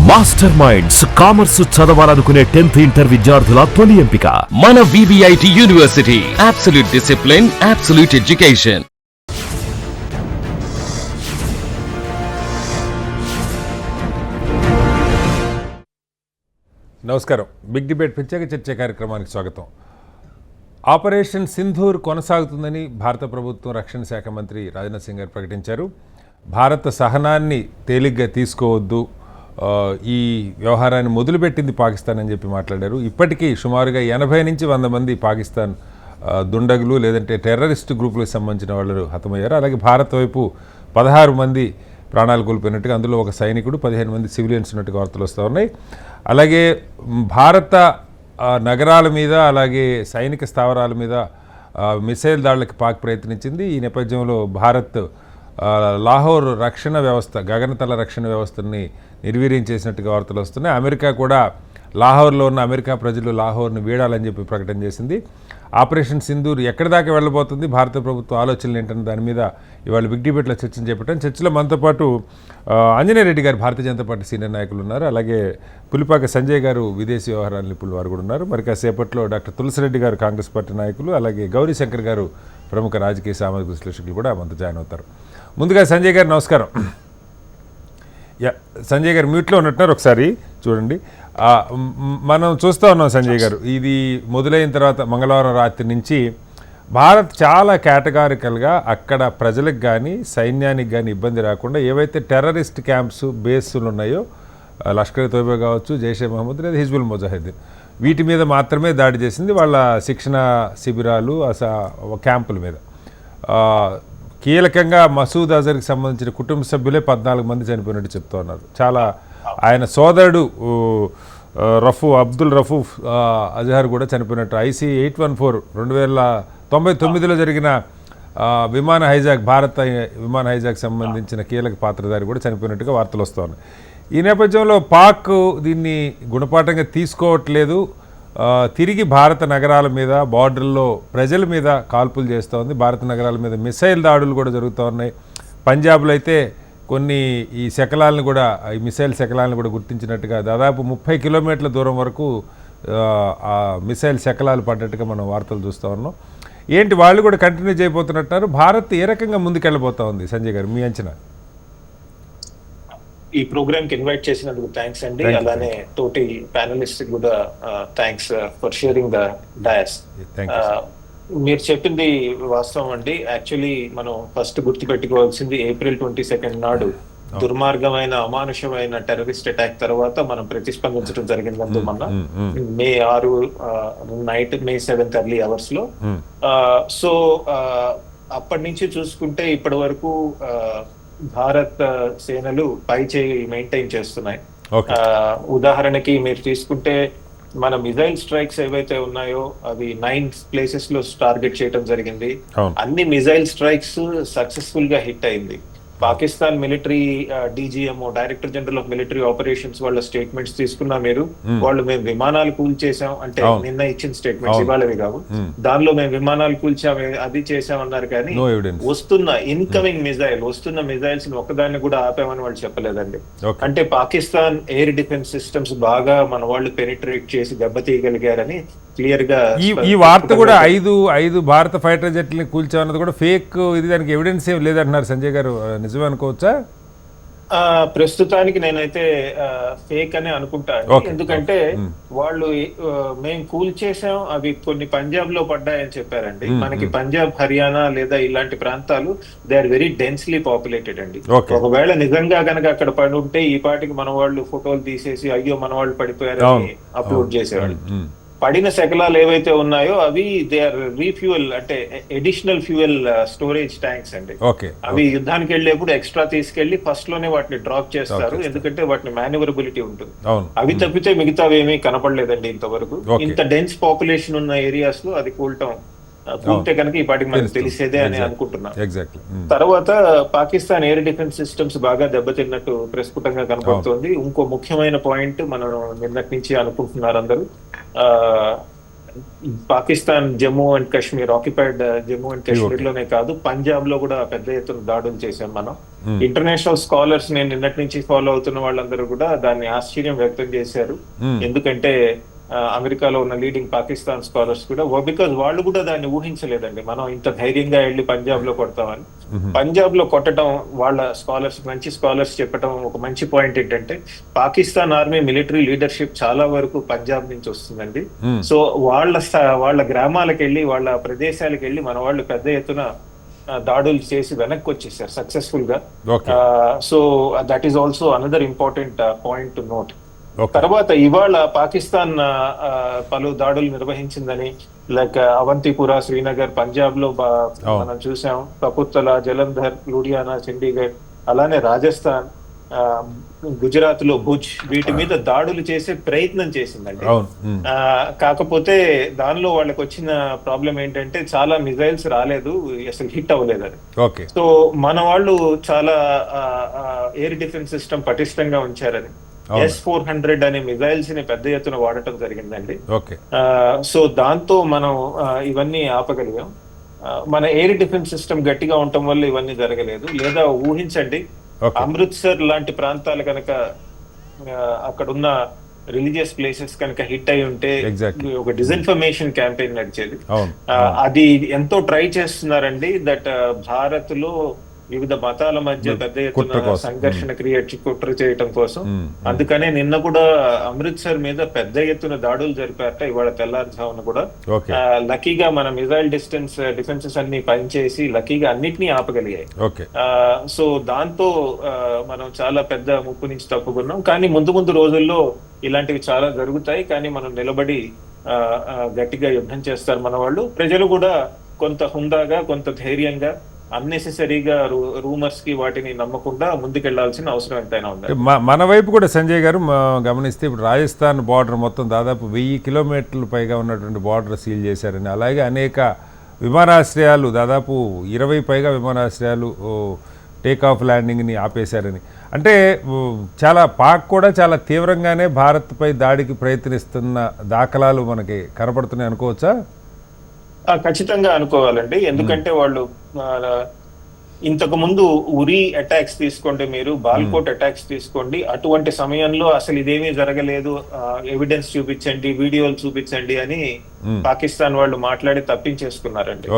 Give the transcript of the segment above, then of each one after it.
Master minds commerce చదవాలనుకునే 10th inter విద్యార్థుల తొలి ఎంపిక మన VBIT university. Absolute discipline, absolute education. నమస్కారం. బిగ్ డిబేట్ ప్రత్యేక చర్చ కార్యక్రమానికి స్వాగతం. ఆపరేషన్ సింధూర్ కొనసాగుతుందని భారత ప్రభుత్వం రక్షణ శాఖ మంత్రి రాజ్నాథ్ సింగ్ గారు ప్రకటించారు. భారత సహనాన్ని తేలిగ్గా తీసుకోవద్దు, ఈ వ్యవహారాన్ని మొదలుపెట్టింది పాకిస్తాన్ అని చెప్పి మాట్లాడారు. ఇప్పటికీ సుమారుగా 80 నుంచి 100 మంది పాకిస్తాన్ దుండగులు లేదంటే టెర్రరిస్ట్ గ్రూపులకు సంబంధించిన వాళ్ళు హతమయ్యారు. అలాగే భారత్ వైపు 16 మంది ప్రాణాలు కోల్పోయినట్టుగా, అందులో ఒక సైనికుడు, 15 మంది సివిలియన్స్ ఉన్నట్టుగా వార్తలు వస్తూ ఉన్నాయి. అలాగే భారత నగరాల మీద అలాగే సైనిక స్థావరాల మీద మిసైల్ దాడులకు పాక్ ప్రయత్నించింది. ఈ నేపథ్యంలో భారత్ లాహోర్ రక్షణ వ్యవస్థ, గగనతల రక్షణ వ్యవస్థని నిర్వీర్యం చేసినట్టుగా వార్తలు వస్తున్నాయి. అమెరికా కూడా లాహోర్లో ఉన్న అమెరికా ప్రజలు లాహోర్ని వీడాలని చెప్పి ప్రకటన చేసింది. ఆపరేషన్ సింధూర్ ఎక్కడి దాకా వెళ్ళబోతుంది, భారత ప్రభుత్వ ఆలోచనలు ఏంటన్న దాని మీద ఇవాళ బిగ్ డిబేట్లో చర్చను చేపట్టాం. చర్చలో మనతో పాటు ఆంజనేయ రెడ్డి గారు, భారతీయ జనతా పార్టీ సీనియర్ నాయకులు ఉన్నారు. అలాగే పులిపాక సంజయ్ గారు, విదేశీ వ్యవహారాల నిపుణులు వారు కూడా ఉన్నారు. మరి కాసేపట్లో డాక్టర్ తులసిరెడ్డి గారు, కాంగ్రెస్ పార్టీ నాయకులు, అలాగే గౌరీ శంకర్ గారు, ప్రముఖ రాజకీయ సామాజిక విశ్లేషకులు కూడా మనతో జాయిన్ అవుతారు. ముందుగా సంజయ్ గారు నమస్కారం. సంజయ్ గారు మ్యూట్లో ఉన్నట్టున్నారు, ఒకసారి చూడండి. మనం చూస్తూ ఉన్నాం సంజయ్ గారు, ఇది మొదలైన తర్వాత మంగళవారం రాత్రి నుంచి భారత్ చాలా కేటగారికల్గా అక్కడ ప్రజలకు కానీ సైన్యానికి కానీ ఇబ్బంది రాకుండా ఏవైతే టెర్రరిస్ట్ క్యాంప్స్ బేస్లు ఉన్నాయో, లష్కర్ తోబా కావచ్చు, జైషే మహమ్మద్ లేదా హిజ్బుల్ ముజాహిద్దీన్, వీటి మీద మాత్రమే దాడి చేసింది. వాళ్ళ శిక్షణ శిబిరాలు, క్యాంపుల మీద. కీలకంగా మసూద్ అజర్కి సంబంధించిన కుటుంబ సభ్యులే 14 మంది చనిపోయినట్టు చెప్తూ ఉన్నారు. చాలా ఆయన సోదరుడు అబ్దుల్ రఫూఫ్ అజహర్ కూడా చనిపోయినట్టు. IC 814 2099లో జరిగిన విమాన హైజాక్, భారత విమాన హైజాక్ సంబంధించిన కీలక పాత్రధారి కూడా చనిపోయినట్టుగా వార్తలు వస్తూ ఉన్నాయి. ఈ నేపథ్యంలో పాక్ దీన్ని గుణపాఠంగా తీసుకోవట్లేదు, తిరిగి భారత నగరాల మీద, బార్డర్లో ప్రజల మీద కాల్పులు చేస్తూ ఉంది. భారత నగరాల మీద మిసైల్ దాడులు కూడా జరుగుతూ ఉన్నాయి. పంజాబ్లో అయితే కొన్ని ఈ శకలాలను కూడా, ఈ మిసైల్ శకలాలను కూడా గుర్తించినట్టుగా దాదాపు 30 కిలోమీటర్ల దూరం వరకు ఆ మిసైల్ శకలాలు పడ్డట్టుగా మనం వార్తలు చూస్తూ ఉన్నాం. ఏంటి, వాళ్ళు కూడా కంటిన్యూ చేయబోతున్నట్టారు. భారత్ ఏ రకంగా ముందుకెళ్ళబోతా ఉంది సంజయ్ గారు, మీ అంచనా? ఈ ప్రోగ్రామ్ కి ఇన్వైట్ చేసినందుకు థ్యాంక్స్ అండి. అలానే తోటి ప్యానలిస్ట్ కూడా thanks for sharing the dais. మీరు చెప్పింది వాస్తవం అండి. యాక్చువల్లీ మనం ఫస్ట్ గుర్తుపెట్టుకోవాల్సింది April 22 నాడు దుర్మార్గమైన, అమానుషమైన టెర్రరిస్ట్ అటాక్ తర్వాత మనం ప్రతిస్పందించడం జరిగింది. మొన్న May 6 night, May 7 early hours లో. సో అప్పటి నుంచి చూసుకుంటే ఇప్పటి వరకు భారత్ సేనలు పై చేయి మెయింటైన్ చేస్తున్నాయి. ఉదాహరణకి మీరు తీసుకుంటే మన మిజైల్ స్ట్రైక్స్ ఏవైతే ఉన్నాయో అవి 9 ప్లేసెస్ లో టార్గెట్ చేయడం జరిగింది. అన్ని మిజైల్ స్ట్రైక్స్ సక్సెస్ఫుల్ గా హిట్ అయింది. Pakistan military DGM, director general of military operations, వాళ్ళ స్టేట్మెంట్స్ తీసుకున్నా మీరు, వాళ్ళు మేము విమానాలు కూల్చేసాం అంటే నిన్న ఇచ్చిన స్టేట్మెంట్స్, ఇవాళవి కావు, దానిలో మేము విమానాలు కూల్చాం అది చేసామన్నారు. కానీ వస్తున్న ఇన్కమింగ్ మిజైల్, వస్తున్న మిజైల్స్ ఒక్కదాన్ని కూడా ఆపామని వాళ్ళు చెప్పలేదండి. అంటే పాకిస్తాన్ ఎయిర్ డిఫెన్స్ సిస్టమ్స్ బాగా మన వాళ్ళు పెనిట్రేట్ చేసి దెబ్బతీయగలిగారని క్లియర్ గా. ఈ వార్త కూడా ఐదు భారత ఫైటర్ జెట్లని కూల్చామన్నది కూడా ఫేక్, ఇది దానికి ఎవిడెన్స్ ఏం లేదంటున్నారు సంజయ్ గారు, నిజమే అనుకోవచ్చా? ప్రస్తుతానికి నేనైతే ఫేక్ అనే అనుకుంటాను. ఎందుకంటే వాళ్ళు మేము కూల్ చేసాం, అవి కొన్ని పంజాబ్ లో పడ్డాయని చెప్పారండి. మనకి పంజాబ్, హర్యానా లేదా ఇలాంటి ప్రాంతాలు they are very densely populated అండి. ఒకవేళ నిజంగా కనుక అక్కడ పడి ఉంటే ఈ పాటికి మన వాళ్ళు ఫోటోలు తీసేసి అయ్యో మన వాళ్ళు పడిపోయారని అప్లోడ్ చేసేవాళ్ళు. పడిన శకలాలు ఏవైతే ఉన్నాయో అవి దే ఆర్ రీఫ్యూయల్, అంటే అడిషనల్ ఫ్యూయల్ స్టోరేజ్ ట్యాంక్స్ అండి. అవి యుద్ధానికి వెళ్ళేప్పుడు ఎక్స్ట్రా తీసుకెళ్లి ఫస్ట్ లోనే వాటిని డ్రాప్ చేస్తారు, ఎందుకంటే వాటిని మాన్యువరబిలిటీ ఉంటుంది. అవి తప్పితే మిగతావి ఏమీ కనపడలేదండి ఇంతవరకు. ఇంత డెన్స్ పాపులేషన్ ఉన్న ఏరియాస్ లో అది కూల్తే కనుక ఈ పాటికి మనకు తెలిసేదే అని అనుకుంటున్నాం. తర్వాత పాకిస్తాన్ ఎయిర్ డిఫెన్స్ సిస్టమ్స్ బాగా దెబ్బతిన్నట్టు ప్రస్ఫుటంగా కనపడుతోంది. ఇంకో ముఖ్యమైన పాయింట్ మనం నిన్నటి నుంచి అనుకుంటున్నారు అందరూ, Pakistan Jammu and Kashmir occupied Jammu and Kashmir లోనే కాదు, పంజాబ్ లో కూడా పెద్ద ఎత్తున దాడులు చేశాం మనం. ఇంటర్నేషనల్ స్కాలర్స్, నేను నిన్నటి నుంచి ఫాలో అవుతున్న వాళ్ళందరూ కూడా దాన్ని ఆశ్చర్యం వ్యక్తం చేశారు. ఎందుకంటే అమెరికాలో ఉన్న లీడింగ్ పాకిస్తాన్ స్కాలర్స్ కూడా, బికాజ్ వాళ్ళు కూడా దాన్ని ఊహించలేదండి మనం ఇంత ధైర్యంగా వెళ్ళి పంజాబ్ లో కొడతామని. పంజాబ్ లో కొట్టడం, వాళ్ళ స్కాలర్స్, మంచి స్కాలర్స్ చెప్పడం ఒక మంచి పాయింట్ ఏంటంటే, పాకిస్తాన్ ఆర్మీ మిలిటరీ లీడర్షిప్ చాలా వరకు పంజాబ్ నుంచి వస్తుందండి. సో వాళ్ళ గ్రామాలకు వెళ్ళి, వాళ్ళ ప్రదేశాలకు వెళ్ళి మన వాళ్ళు పెద్ద ఎత్తున దాడులు చేసి వెనక్కి వచ్చేసారు సక్సెస్ఫుల్ గా. So that is also another important point to note. తర్వాత ఇవాళ పాకిస్తాన్ పలు దాడులు నిర్వహించిందని, లైక్ అవంతిపుర, శ్రీనగర్, పంజాబ్ లో మనం చూసాం, కపుర్తలా, జలంధర్, లూడియానా, చండీగఢ్, అలానే రాజస్థాన్, గుజరాత్ లో భుజ్, వీటి మీద దాడులు చేసే ప్రయత్నం చేసిందండి. కాకపోతే దానిలో వాళ్ళకి వచ్చిన ప్రాబ్లం ఏంటంటే చాలా మిజైల్స్ రాలేదు, అసలు హిట్ అవ్వలేదు అది. సో మన వాళ్ళు చాలా ఎయిర్ డిఫెన్స్ సిస్టమ్ పటిష్టంగా ఉంచారని S-400 అనే మిజైల్స్ ని పెద్ద ఎత్తున వాడటం జరిగిందండి. సో దాంతో మనం ఇవన్నీ ఆపగలిగాం. మన ఎయిర్ డిఫెన్స్ సిస్టమ్ గట్టిగా ఉండటం వల్ల ఇవన్నీ జరగలేదు. లేదా ఊహించండి, అమృత్సర్ లాంటి ప్రాంతాలు కనుక, అక్కడున్న రిలీజియస్ ప్లేసెస్ కనుక హిట్ అయి ఉంటే ఒక డిస్ఇన్ఫర్మేషన్ క్యాంపెయిన్ నడిచేది. అది ఎంతో ట్రై చేస్తున్నారండి. దట్ భారత్ లో వివిధ మతాల మధ్య పెద్ద ఎత్తున సంఘర్షణ కుట్ర చేయటం కోసం. అందుకనే నిన్న కూడా అమృత్సర్ మీద పెద్ద ఎత్తున దాడులు జరిపారట, ఇవాళ తెల్లారుజామున కూడా. లక్కీగా మన మిజైల్ డిఫెన్సెస్ అన్ని పనిచేసి లక్కీగా అన్నిటినీ ఆపగలిగాయి. సో దాంతో మనం చాలా పెద్ద ముప్పు నుంచి తప్పుకున్నాం. కానీ ముందు రోజుల్లో ఇలాంటివి చాలా జరుగుతాయి. కానీ మనం నిలబడి గట్టిగా యుద్ధం చేస్తారు మన వాళ్ళు. ప్రజలు కూడా కొంత హుందాగా, కొంత ధైర్యంగా, అన్నెసెసరీగా రూమర్స్ కి వాటిని నమ్మకుండా ముందుకెళ్లాల్సిన అవసరం ఎంతైనా ఉంది. మన వైపు కూడా సంజయ్ గారు గమనిస్తే, ఇప్పుడు రాజస్థాన్ బార్డర్ మొత్తం దాదాపు 1000 కిలోమీటర్ల పైగా ఉన్నటువంటి బార్డర్ సీల్ చేశారని, అలాగే అనేక విమానాశ్రయాలు, దాదాపు 20 పైగా విమానాశ్రయాలు టేక్ ఆఫ్ ల్యాండింగ్ని ఆపేశారని. అంటే చాలా పాక్ కూడా చాలా తీవ్రంగానే భారత్పై దాడికి ప్రయత్నిస్తున్న దాఖలాలు మనకి కనపడుతున్నాయి అనుకోవచ్చా? ఖచ్చితంగా అనుకోవాలండి. ఎందుకంటే వాళ్ళు ఇంతకు ముందు ఉరి అటాక్స్ తీసుకోండి, మీరు బాల్కోట్ అటాక్స్ తీసుకోండి, అటువంటి సమయంలో అసలు ఇదేమీ జరగలేదు, ఎవిడెన్స్ చూపించండి, వీడియోలు చూపించండి అని పాకిస్తాన్ వాళ్ళు మాట్లాడి తప్పించేసుకున్నారండి.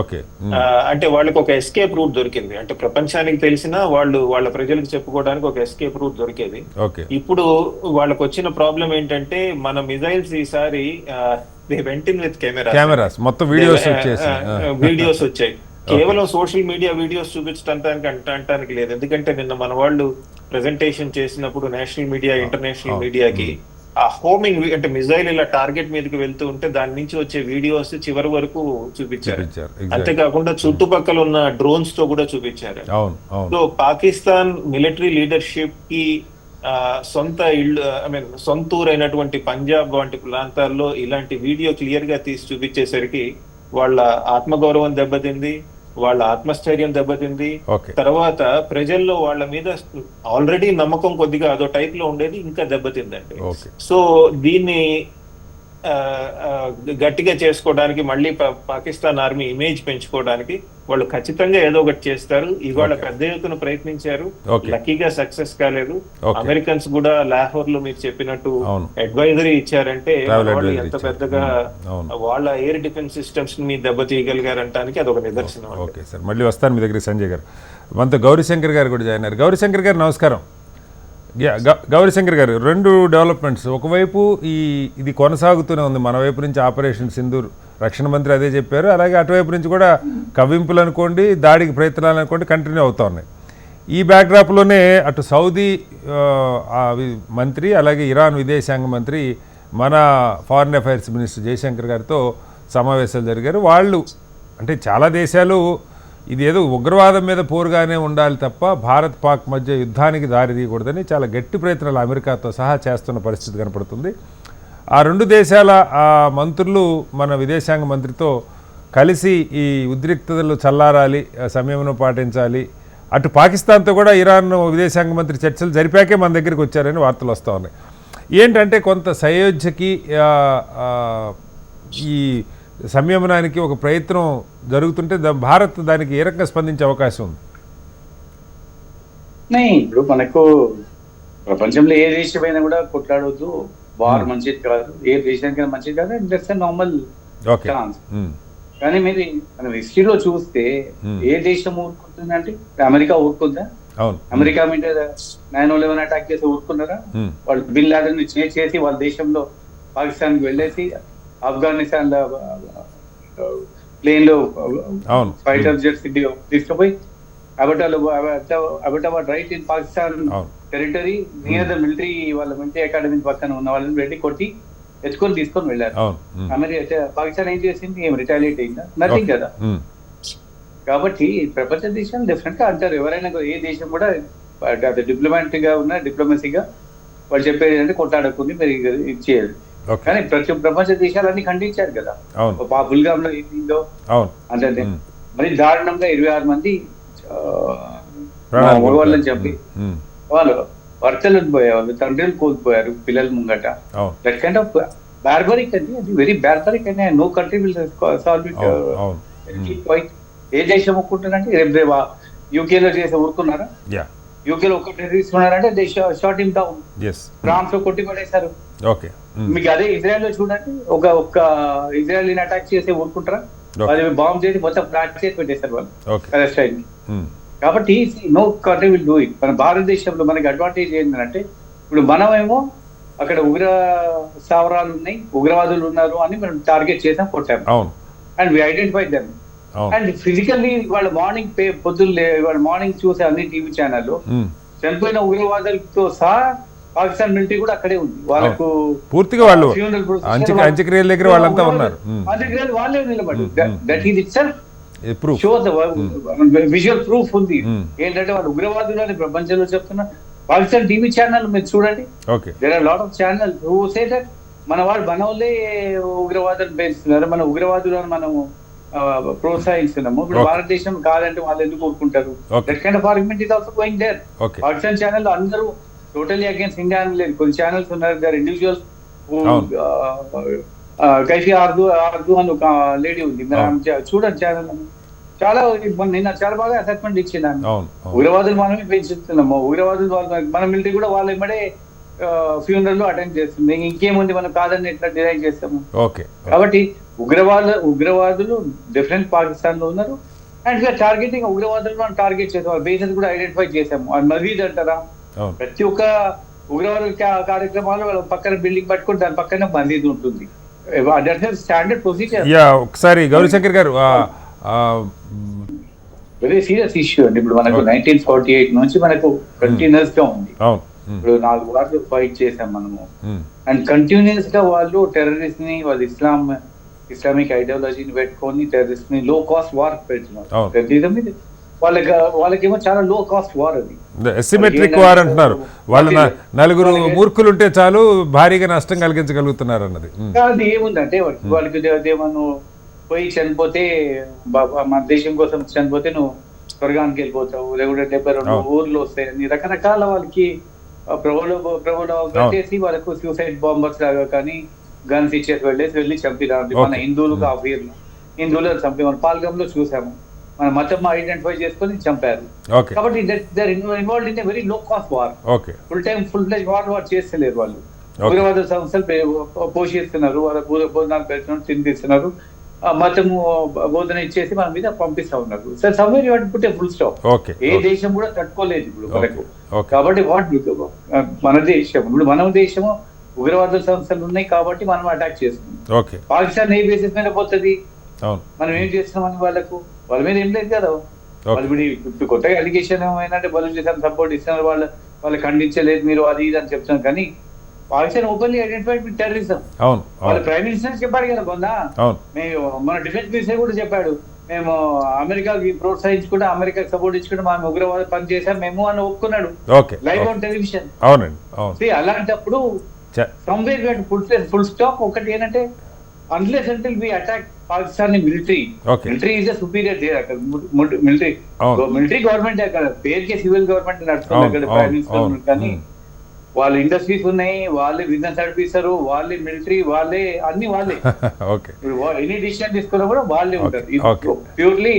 అంటే వాళ్ళకి ఒక ఎస్కేప్ రూట్ దొరికింది. అంటే ప్రపంచానికి తెలిసినా వాళ్ళ ప్రజలకు చెప్పుకోవడానికి ఒక ఎస్కేప్ రూట్ దొరికేది. ఇప్పుడు వాళ్ళకి వచ్చిన ప్రాబ్లం ఏంటంటే, మన మిజైల్స్ ఈసారి కెమెరాస్ మొత్తం వీడియోస్ వచ్చాయి. కేవలం సోషల్ మీడియా వీడియోస్ చూపించడానికి లేదు. ఎందుకంటే నిన్న మన వాళ్ళు ప్రెజెంటేషన్ చేసినప్పుడు నేషనల్ మీడియా, ఇంటర్నేషనల్ మీడియాకి ఆ హోమింగ్, అంటే మిజైల్ ఇలా టార్గెట్ మీదకి వెళ్తూ ఉంటే దాని నుంచి వచ్చే వీడియోస్ చివరి వరకు చూపించారు. అంతేకాకుండా చుట్టుపక్కల ఉన్న డ్రోన్స్ తో కూడా చూపించారు. సో పాకిస్తాన్ మిలిటరీ లీడర్షిప్ కి సొంత ఇళ్ళు, సొంత ఊరు అయినటువంటి పంజాబ్ వంటి ప్రాంతాల్లో ఇలాంటి వీడియో క్లియర్ గా తీసి చూపించేసరికి వాళ్ళ ఆత్మగౌరవం దెబ్బతింది, వాళ్ళ ఆత్మస్థైర్యం దెబ్బతింది. తర్వాత ప్రజల్లో వాళ్ళ మీద ఆల్రెడీ నమ్మకం కొద్దిగా అదో టైప్ లో ఉండేది, ఇంకా దెబ్బతిందండి. సో దీన్ని గట్టిగా చేసుకోవడానికి, మళ్ళీ పాకిస్తాన్ ఆర్మీ ఇమేజ్ పెంచుకోవడానికి వాళ్ళు ఖచ్చితంగా ఏదో ఒకటి చేస్తారు. ఇవాళ పెద్ద ఎత్తున ప్రయత్నించారు, లక్కీగా సక్సెస్ కాలేదు. అమెరికన్స్ కూడా లాహోర్ లో మీరు చెప్పినట్టు అడ్వైజరీ ఇచ్చారంటే వాళ్ళు ఎంత పెద్దగా వాళ్ళ ఎయిర్ డిఫెన్స్ సిస్టమ్స్ ని దెబ్బతీయగలిగారంటానికి అదొక నిదర్శనం. ఓకే సార్, మళ్ళీ వస్తాను మీ దగ్గర. సంజయ్ గారు, మనతో గౌరీశంకర్ గారు కూడా జాయిన్ అయ్యారు. గౌరీశంకర్ గారు నమస్కారం. గౌరీశంకర్ గారు, 2 డెవలప్మెంట్స్. ఒకవైపు ఇది కొనసాగుతూనే ఉంది, మన వైపు నుంచి ఆపరేషన్ సింధూర్, రక్షణ మంత్రి అదే చెప్పారు. అలాగే అటువైపు నుంచి కూడా కవ్వింపులు అనుకోండి, దాడికి ప్రయత్నాలు అనుకోండి, కంటిన్యూ అవుతూ ఉన్నాయి. ఈ బ్యాక్డ్రాప్లోనే అటు సౌదీ మంత్రి, అలాగే ఇరాన్ విదేశాంగ మంత్రి, మన ఫారిన్ అఫైర్స్ మినిస్టర్ జయశంకర్ గారితో సమావేశాలు జరిగారు. వాళ్ళు అంటే చాలా దేశాలు ఇది ఏదో ఉగ్రవాదం మీద పోరుగానే ఉండాలి తప్ప భారత్ పాక్ మధ్య యుద్ధానికి దారి తీయకూడదని చాలా గట్టి ప్రయత్నాలు అమెరికాతో సహా చేస్తున్న పరిస్థితి కనపడుతుంది. ఆ 2 దేశాల మంత్రులు మన విదేశాంగ మంత్రితో కలిసి ఈ ఉద్రిక్తతలు చల్లారాలి, సంయమనం పాటించాలి, అటు పాకిస్తాన్తో కూడా ఇరాన్ విదేశాంగ మంత్రి చర్చలు జరిపాకే మన దగ్గరికి వచ్చారని వార్తలు వస్తూ ఉన్నాయి. ఏంటంటే కొంత సయోధ్యకి ఈ సంయమనానికి ఒక ప్రయత్నం జరుగుతుంటే భారత్ దానికి ఏ రకంగా స్పందించే అవకాశం ఉంది? ఇప్పుడు మనకు ప్రపంచంలో ఏ దేశమైనా కూడా కొట్లాడవద్దు, వార్ మంచిది కాదు, ఏ దేశానికైనా మంచిది కాదు, దట్స్ నార్మల్ ఛాన్స్. కానీ మీరు మనం హిస్టరీలో చూస్తే ఏ దేశం ఊరుకుంటుందంటే అమెరికా ఊరుకుందా? అమెరికా మీద 9/11 అటాక్ చేసి ఊరుకున్నారా? వాళ్ళు బిన్ లాడెన్ చేసి వాళ్ళ దేశంలో పాకిస్తాన్ కి వెళ్ళేసి ఆఫ్ఘనిస్తాన్ లో ప్లేన్ లో ఫైటర్ జెట్స్ తీసుకుపోయి Abbottabad right in Pakistan territory near the military, వాళ్ళ మిలిటరీ అకాడమీ పక్కన ఉన్న వాళ్ళని వెళ్ళి కొట్టి ఎత్తుకొని తీసుకొని వెళ్ళారు. పాకిస్తాన్ ఏం చేసింది? ఏం రిటాలియేట్ అయిందా? నథింగ్ కదా. కాబట్టి ప్రపంచ దేశాలు డెఫినెట్ గా అంటారు, ఎవరైనా ఏ దేశం కూడా అది డిప్లొమాటిక్ గా ఉన్న డిప్లొమసీగా వాళ్ళు చెప్పేది అంటే కొట్టాడకుంది మీరు ఇచ్చేయాలి. కానీ ప్రపంచ దేశాలన్నీ ఖండించారు కదా. పుల్గామ్ లో ఏదో అంటే మరి దారుణంగా 26 మంది మగవాళ్ళని చెప్పి వాళ్ళు భర్తలను పోయేవాళ్ళు, తండ్రులు కోల్పోయారు పిల్లల ముంగట. దట్ కైండ్ ఆఫ్ బార్బరిక్ అండి, అది వెరీ బార్బరిక్ అండి. No country will solve it. ఏ దేశం ఒప్పుకుంటుందంటే రేపు యూకేలో చేసి ఊరుకున్నారా? యూకేలో ఒక్కటి తీసుకున్నారంటే they shot him down. France లో కొట్టి పడేశారు. మీకు అదే ఇజ్రాయెల్ లో చూడండి, ఒక ఇజ్రాయెల్ అటాక్ చేసి ఊరుకుంటారా? వాళ్ళు బాంబ్ చేసి మొత్తం ఫ్లాట్ చేసి పెట్టేశారు వాళ్ళు. కాబట్టి no country will do it. మన భారతదేశంలో మనకి అడ్వాంటేజ్ ఏంటంటే ఇప్పుడు మనమేమో అక్కడ ఉగ్ర స్థావరాలు ఉన్నాయి, ఉగ్రవాదులు ఉన్నారు అని మనం టార్గెట్ చేసాం, కొట్టాము. And we identify them. And physically వాళ్ళ మార్నింగ్ పొద్దున్న వాళ్ళ మార్నింగ్ చూసే అన్ని టీవీ ఛానల్లో చనిపోయిన ఉగ్రవాదులతో సహా పాకిస్తాన్ మిలిటరీ కూడా అక్కడే ఉంది. వాళ్ళకు పూర్తిగా వాళ్ళు అంత్యక్రియల దగ్గర వాళ్ళంతా ఉన్నారు. అంత్యక్రియలు వాళ్ళే నిలబడి that is it self shows visual proof ఉంది. ఏంటంటే వాళ్ళు ఉగ్రవాదులు అని ప్రపంచంలో చెప్తున్నా. పాకిస్తాన్ టీవీ ఛానల్ మీరు చూడండి, there are lot of channel who say that మన వాళ్ళు మనోళ్ళే ఉగ్రవాదులు పెంచుతున్నారు, మన ఉగ్రవాదులను మనము ప్రోత్సహిస్తున్నాము. ఇప్పుడు భారతదేశం కాదంటే వాళ్ళు ఎందుకు ఊరుకుంటారు? That kind of argument is also going there. Pakistan channel అందరూ టోటలీ అగేన్స్ట్ ఇండియా అని లేదు. కొన్ని ఛానల్స్ ఉన్నారు, దర్ ఇండివిజువల్స్. కైఫీ ఆర్దు అని ఒక లేడీ ఉంది, చూడండి ఛానల్. చాలా నిన్న చాలా బాగా అసెస్మెంట్ ఇచ్చింది. ఉగ్రవాదులు మనమే పెంచుతున్నాము, ఉగ్రవాదులు మన మిలిటరీ కూడా వాళ్ళు ఇమ్మడే ఫ్యూనరల్ లో అటెండ్ చేస్తుంది. ఇంకేముంది మనం కాదని ఎట్లా డిజైన్ చేస్తాము? కాబట్టి ఉగ్రవాదులు డెఫినెట్ పాకిస్తాన్ లో ఉన్నారు. అండ్ టార్గెటింగ్ ఉగ్రవాదులు మనం టార్గెట్ చేసాం, బేసెస్ కూడా ఐడెంటిఫై చేసాము. మజీద్ అంటారా, ప్రతి ఒక్క ఉగ్రవాదుల కార్యక్రమాలు వాళ్ళ పక్కన బిల్డింగ్ పట్టుకుని దాని పక్కన మజీద్ ఉంటుంది. Standard procedure. ఒకసారి గౌరీశంకర్ గారు, వెరీ సీరియస్ ఇష్యూ అండి. ఇప్పుడు మనకు 1948 నుంచి మనకు కంటిన్యూస్ గా ఉంది. ఇప్పుడు 4 వార్లు ఫైట్ చేసాం మనము. అండ్ కంటిన్యూస్ గా వాళ్ళు టెర్రరిస్ట్ ని, వాళ్ళు ఇస్లామిక్ ఐడియాలజీని పెట్టుకొని టెర్రరిస్ట్ ని లో కాస్ట్ వార్ పెడుతున్నారు. వాళ్ళకేమో చాలా లో కాస్ట్ వార్ అది, అసిమెట్రిక్ వార్ అంటున్నారు. వాళ్ళు నలుగురు మూర్ఖులుంటే చాలు భారీగా నష్టం కలిగించగలుగుతున్నారు అన్నది. అది ఏముందంటే వాళ్ళకి దేవను పోయి చనిపోతే, మన దేశం కోసం చనిపోతే నువ్వు స్వర్గానికి వెళ్ళిపోతావు, లేకుంటే 72 ఊర్లు వస్తాయి, అన్ని రకరకాల వాళ్ళకి ప్రభుత్వం పెట్టేసి వాళ్ళకు సూసైడ్ బాంబర్స్ లాగా కానీ గన్స్ ఇచ్చేసి వెళ్ళి చంపిరారు. మన హిందువులకు హిందువులను చంపి మన పాల్గంలో చూసాము, మన మతం ఐడెంటిఫై చేసుకొని చంపారు. కాబట్టి involved in very low cost war. Full ఫ్లెజ్ war చేస్తలేరు వాళ్ళు. ఉగ్రవాద సంస్థలు పోషిస్తున్నారు, వాళ్ళ భోజనాలు పెడుతున్నారు, తినిపిస్తున్నారు, మతము బోధన ఇచ్చేసి మన మీద పంపిస్తా ఉన్నారు. Sir somewhere you have to put a full stop. ఏ దేశం కూడా తట్టుకోలేదు ఇప్పుడు మనకు. కాబట్టి మన దేశము ఉగ్రవాద సంస్థలు ఉన్నాయి కాబట్టి మనం అటాక్ చేస్తున్నాం. పాకిస్తాన్ ఏ బేసిస్ మీద పోతుంది? మనం ఏం చేస్తున్నామని వాళ్ళ మీద ఏం లేదు కదా. వాళ్ళు ఇప్పుడు కొత్తగా అలిగేషన్ ఏమైందంటే బలూచిస్తాన్ సపోర్ట్ ఇస్తున్నారు, వాళ్ళు ఖండించలేదు మీరు అది ఇది అని చెప్తున్నారు. కానీ Pakistan openly identified with terrorism. వాళ్ళ ప్రైమ్ మినిస్టర్ చెప్పాడు కదా కొందా, మేము మన డిఫెన్స్ మినిస్టర్ కూడా చెప్పాడు, మేము అమెరికాకి ప్రోత్సహించుకుంటే, అమెరికాకి సపోర్ట్ ఇచ్చుకుంటే మనం ఉగ్రవాద పని చేశాం మేము అని ఒప్పుకున్నాడు లైవ్ ఆన్ టెలివిజన్. అలాంటప్పుడు somewhere we have to put full stop. ఒకటి ఏంటంటే unless until we attack Pakistani military, military is a superior there. military government అక్కడ పేరుకే సివిల్ గవర్నమెంట్ నడుస్తుంది అక్కడ ప్రైమ్ మినిస్టర్. కానీ వాళ్ళ ఇండస్ట్రీస్ ఉన్నాయి, వాళ్ళే బిజినెస్ నడిపిస్తారు, వాళ్ళే మిలిటరీ, వాళ్ళే అన్ని వాళ్ళే. ఓకే, ఎనీ డిసిషన్ తీసుకున్నా కూడా వాళ్ళే ఉంటారు. Okay. ప్యూర్లీ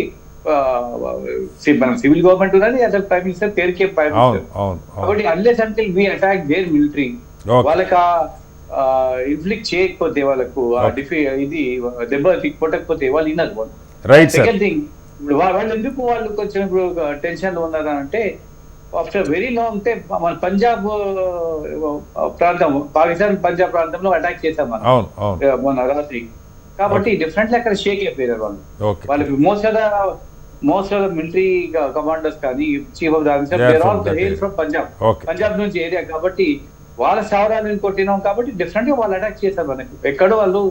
మనం సివిల్ గవర్నమెంట్ ఉన్నది, అసలు ప్రైమ్ మినిస్టర్ పేరుకే ప్రైమ్ మినిస్టర్. కాబట్టి unless until we attack their military, వాళ్ళకి ఇన్ఫ్లిక్ట్ చేయకపోతే, వాళ్ళకు ఇది దెబ్బ కొట్టకపోతే వాళ్ళు విన్నారు. వాళ్ళు సెకండ్ థింగ్, వాళ్ళు ఎందుకు వాళ్ళు కొంచెం ఇప్పుడు టెన్షన్ లో ఉన్నారా అంటే, ఆఫ్టర్ వెరీ లాంగ్ టైం మన పంజాబ్ ప్రాంతం, పాకిస్తాన్ పంజాబ్ ప్రాంతంలో అటాక్ చేశాం మనం మన రాత్రి. కాబట్టి డెఫినెట్లీ అక్కడ షేక్ అయిపోయారు వాళ్ళు. వాళ్ళకి most of the military commanders కానీ chief of the officer they are all hail from Punjab నుంచి ఏరియా. కాబట్టి వాళ్ళ స్థావరాలను కొట్టినాం కాబట్టి డెఫినెట్ గా వాళ్ళు అటాక్ చేశారు మనకు. ఎక్కడో వాళ్ళు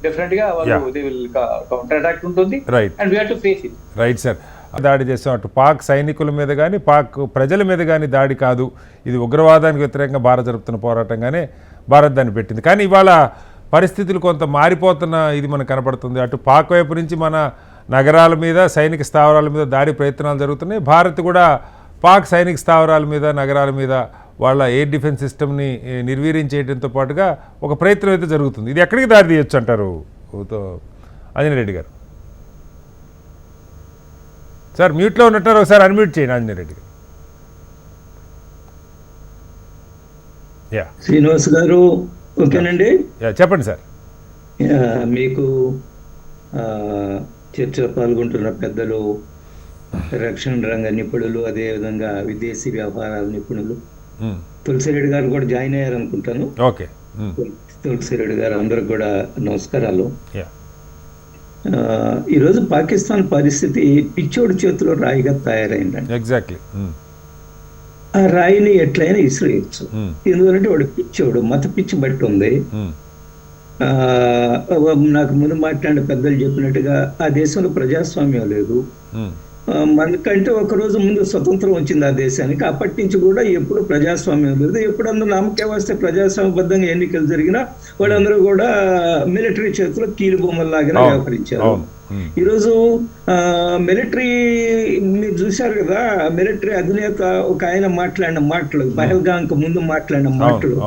డెఫినెట్ గా వాళ్ళు దే విల్ కౌంటర్ అటాక్ ఉంటుంది. And we have to face it. Right sir. దాడి చేస్తాం, అటు పాక్ సైనికుల మీద కానీ పాక్ ప్రజల మీద కానీ దాడి కాదు, ఇది ఉగ్రవాదానికి వ్యతిరేకంగా భారత్ జరుపుతున్న పోరాటంగానే భారత్ దాన్ని పెట్టింది. కానీ ఇవాళ పరిస్థితులు కొంత మారిపోతున్న ఇది మనకు కనపడుతుంది. అటు పాక్ వైపు నుంచి మన నగరాల మీద, సైనిక స్థావరాల మీద దాడి ప్రయత్నాలు జరుగుతున్నాయి. భారత్ కూడా పాక్ సైనిక స్థావరాల మీద, నగరాల మీద వాళ్ళ ఎయిర్ డిఫెన్స్ సిస్టమ్ని నిర్వీర్యం చేయడంతో పాటుగా ఒక ప్రయత్నం అయితే జరుగుతుంది. ఇది ఎక్కడికి దారి తీయొచ్చు అంటారు ఆంజనేయ రెడ్డి గారు? సార్ మ్యూట్లో ఉన్నట్టారు, ఒకసారి అన్మ్యూట్ చేయండి ఆంజనేయ రెడ్డి గారు. శ్రీనివాస్ గారు ఓకేనండి, చెప్పండి సార్. మీకు చర్చలో పాల్గొంటున్న పెద్దలు, రక్షణ రంగ నిపుణులు, అదేవిధంగా విదేశీ వ్యవహారాల నిపుణులు, తులసిరెడ్డి గారు కూడా జాయిన్ అయ్యారు అనుకుంటాను. ఓకే, తులసిరెడ్డి గారు అందరికి కూడా నమస్కారాలు. ఈరోజు పాకిస్తాన్ పరిస్థితి పిచ్చోడి చేతిలో రాయిగా తయారైందండి. ఎగ్జాక్ట్లీ. ఆ రాయిని ఎట్లయినా ఇసిరేయచ్చు, ఎందుకంటే వాడు పిచ్చోడు, మత పిచ్చి బట్టి ఉంది. నాకు ముందు మాట్లాడిన పెద్దలు చెప్పినట్టుగా ఆ దేశంలో ప్రజాస్వామ్యం లేదు. మనకంటే ఒక రోజు ముందు స్వతంత్రం వచ్చింది ఆ దేశానికి, అప్పటి నుంచి కూడా ఎప్పుడు ప్రజాస్వామ్యం లేదు. ఎప్పుడు అందరూ నామకే వస్తే ప్రజాస్వామ్యబద్ధంగా ఎన్నికలు జరిగినా వాళ్ళందరూ కూడా మిలిటరీ చేతిలో కీలు బొమ్మల్లాగానే వ్యవహరించారు. ఈరోజు మిలిటరీ మీరు చూశారు కదా, మిలిటరీ అధినేత ఒక ఆయన మాట్లాడిన మాటలు, పహల్గాంకి ముందు మాట్లాడిన మాటలు.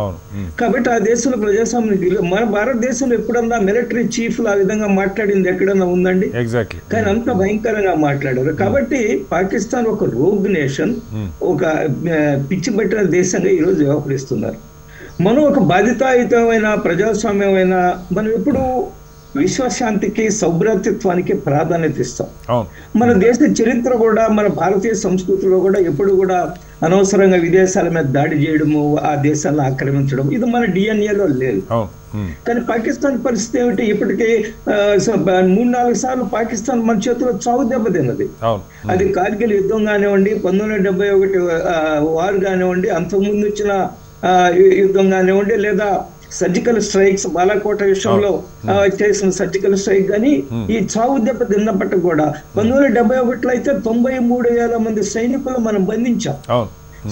కాబట్టి ఆ దేశంలో ప్రజాస్వామ్యం, మన భారతదేశంలో ఎప్పుడన్నా మిలిటరీ చీఫ్లు ఆ విధంగా మాట్లాడింది ఎక్కడన్నా ఉందండి? కానీ అంత భయంకరంగా మాట్లాడారు. కాబట్టి పాకిస్తాన్ ఒక రోగ్ నేషన్, ఒక పిచ్చి పట్టిన దేశంగా ఈరోజు వ్యవహరిస్తున్నారు. మనం ఒక బాధ్యతాయుతమైన ప్రజాస్వామ్యమైన, మనం ఎప్పుడు విశ్వశాంతికి, సౌభ్రాతృత్వానికి ప్రాధాన్యత ఇస్తాం. మన దేశ చరిత్ర కూడా, మన భారతీయ సంస్కృతిలో కూడా ఎప్పుడు కూడా అనవసరంగా విదేశాల మీద దాడి చేయడము, ఆ దేశాలను ఆక్రమించడం, ఇది మన డిఎన్ఏలో లేదు. కానీ పాకిస్తాన్ పరిస్థితి ఏమిటి? ఇప్పటికీ 3-4 సార్లు పాకిస్తాన్ మన చేతిలో చావు దెబ్బతిన్నది. అది కార్గిల్ యుద్ధం కానివ్వండి, 1971 వార్ కానివ్వండి, అంతకుముందు వచ్చిన యుద్ధం కానివ్వండి, లేదా సర్జికల్ స్ట్రైక్స్, బాలాకోట విషయంలో చేసిన సర్జికల్ స్ట్రైక్ కానీ ఈ చావు దెబ్బ తిన్నప్పటికి కూడా 1971లో అయితే 93,000 మంది సైనికులు మనం బంధించాం.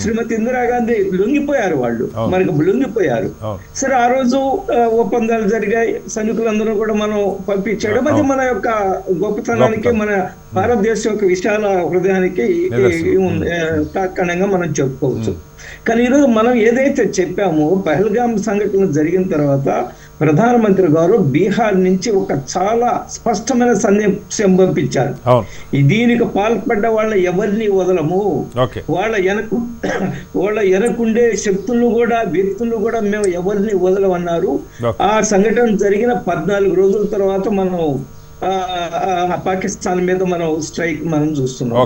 శ్రీమతి ఇందిరాగాంధీ లొంగిపోయారు, వాళ్ళు మనకు లొంగిపోయారు. సరే, ఆ రోజు ఒప్పందాలు జరిగాయి, సైనికులందరూ కూడా మనం పంపించడం, అది మన యొక్క గొప్పతనానికి, మన భారతదేశం యొక్క విశాల హృదయానికి తాత్కాలికంగా మనం చెప్పుకోవచ్చు. కానీ ఈరోజు మనం ఏదైతే చెప్పామో, పహల్గామ్ సంఘటన జరిగిన తర్వాత ప్రధానమంత్రి గారు బీహార్ నుంచి ఒక చాలా స్పష్టమైన సందేశం పంపించారు. దీనికి పాల్పడ్డ వాళ్ళ ఎవరిని వదలము, వాళ్ళ వెనకుండే శక్తులను కూడా, వ్యక్తులను కూడా మేము ఎవరిని వదలమన్నారు. ఆ సంఘటన జరిగిన 14 రోజుల తర్వాత మనం పాకిస్తాన్ మీద మనం స్ట్రైక్ మనం చూస్తున్నాం.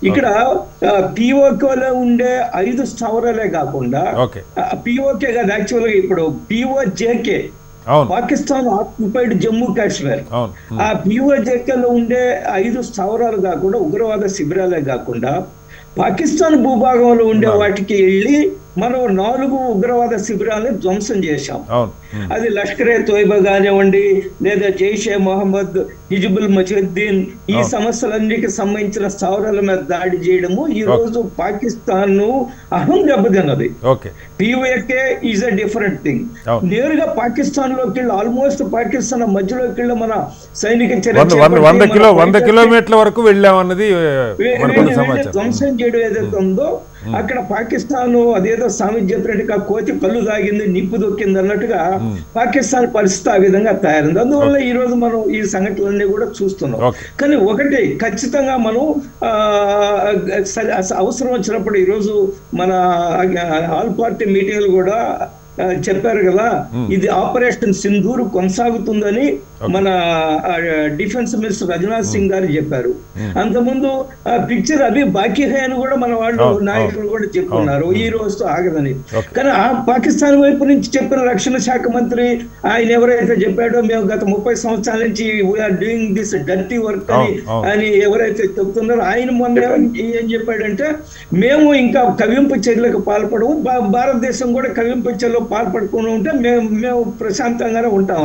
ఇక్కడ పిఓకేలో ఉండే 5 స్థావరాలే కాకుండా, పిఓకే కాదు యాక్చువల్గా ఇప్పుడు పిఓజేకే, పాకిస్తాన్ ఆక్యుపైడ్ జమ్మూ కాశ్మీర్, ఆ పిఓజేకేలో ఉండే 5 స్థావరాలు కాకుండా, ఉగ్రవాద శిబిరాలే కాకుండా పాకిస్తాన్ భూభాగంలో ఉండే వాటికి వెళ్ళి మనం 4 ఉగ్రవాద శిబిరాలను ధ్వంసం చేశాం. అది లష్కరే తోయిబా కానివ్వండి, లేదా జైషే మొహమ్మద్, హిజ్బుల్ ముజాహిద్దీన్, ఈ సమస్యలన్నిటికి సంబంధించిన స్థావరాల మీద దాడి చేయడము ఈ రోజు పాకిస్తాన్ అహం దెబ్బతిన్నది. POK is a different thing. నేరుగా పాకిస్తాన్ లోకి వెళ్ళి, ఆల్మోస్ట్ పాకిస్తాన్ మధ్యలోకి వెళ్ళి మన సైనిక చర్య 100 కిలోమీటర్ల వరకు వెళ్ళామన్నది ధ్వంసం చేయడం ఏదైతే ఉందో అక్కడ పాకిస్తాన్ అదేదో సామెత చెప్పినట్టుగా కోతి కళ్ళు తాగింది నిప్పు దొక్కింది అన్నట్టుగా పాకిస్తాన్ పరిస్థితి ఆ విధంగా తయారైంది. అందువల్ల ఈ రోజు మనం ఈ సంఘటనలన్నీ కూడా చూస్తున్నాం. కానీ ఒకటి ఖచ్చితంగా మనం అవసరం వచ్చినప్పుడు ఈరోజు మన ఆల్ పార్టీ మీటింగ్లు కూడా చెప్పారు కదా, ఇది ఆపరేషన్ సింధూర్ కొనసాగుతుందని మన డిఫెన్స్ మినిస్టర్ రాజ్నాథ్ సింగ్ గారు చెప్పారు. అంతకుముందు పిక్చర్ అవి బాకీ హై అని కూడా మన వాళ్ళు నాయకులు కూడా చెప్పుకున్నారు, ఈ రోజుతో ఆగదని. కానీ ఆ పాకిస్తాన్ వైపు నుంచి చెప్పిన రక్షణ శాఖ మంత్రి ఆయన ఎవరైతే చెప్పాడో, మేము గత 30 సంవత్సరాల నుంచి we are doing this dirty work అని ఎవరైతే చెప్తున్నారో, ఆయన మొన్న ఏం చెప్పాడంటే, మేము ఇంకా కవింపు చర్యలకు పాల్పడము, భారతదేశం కూడా కవింపు చర్యలో పాల్పడుకుని ఉంటే మేము ప్రశాంతంగానే ఉంటాం.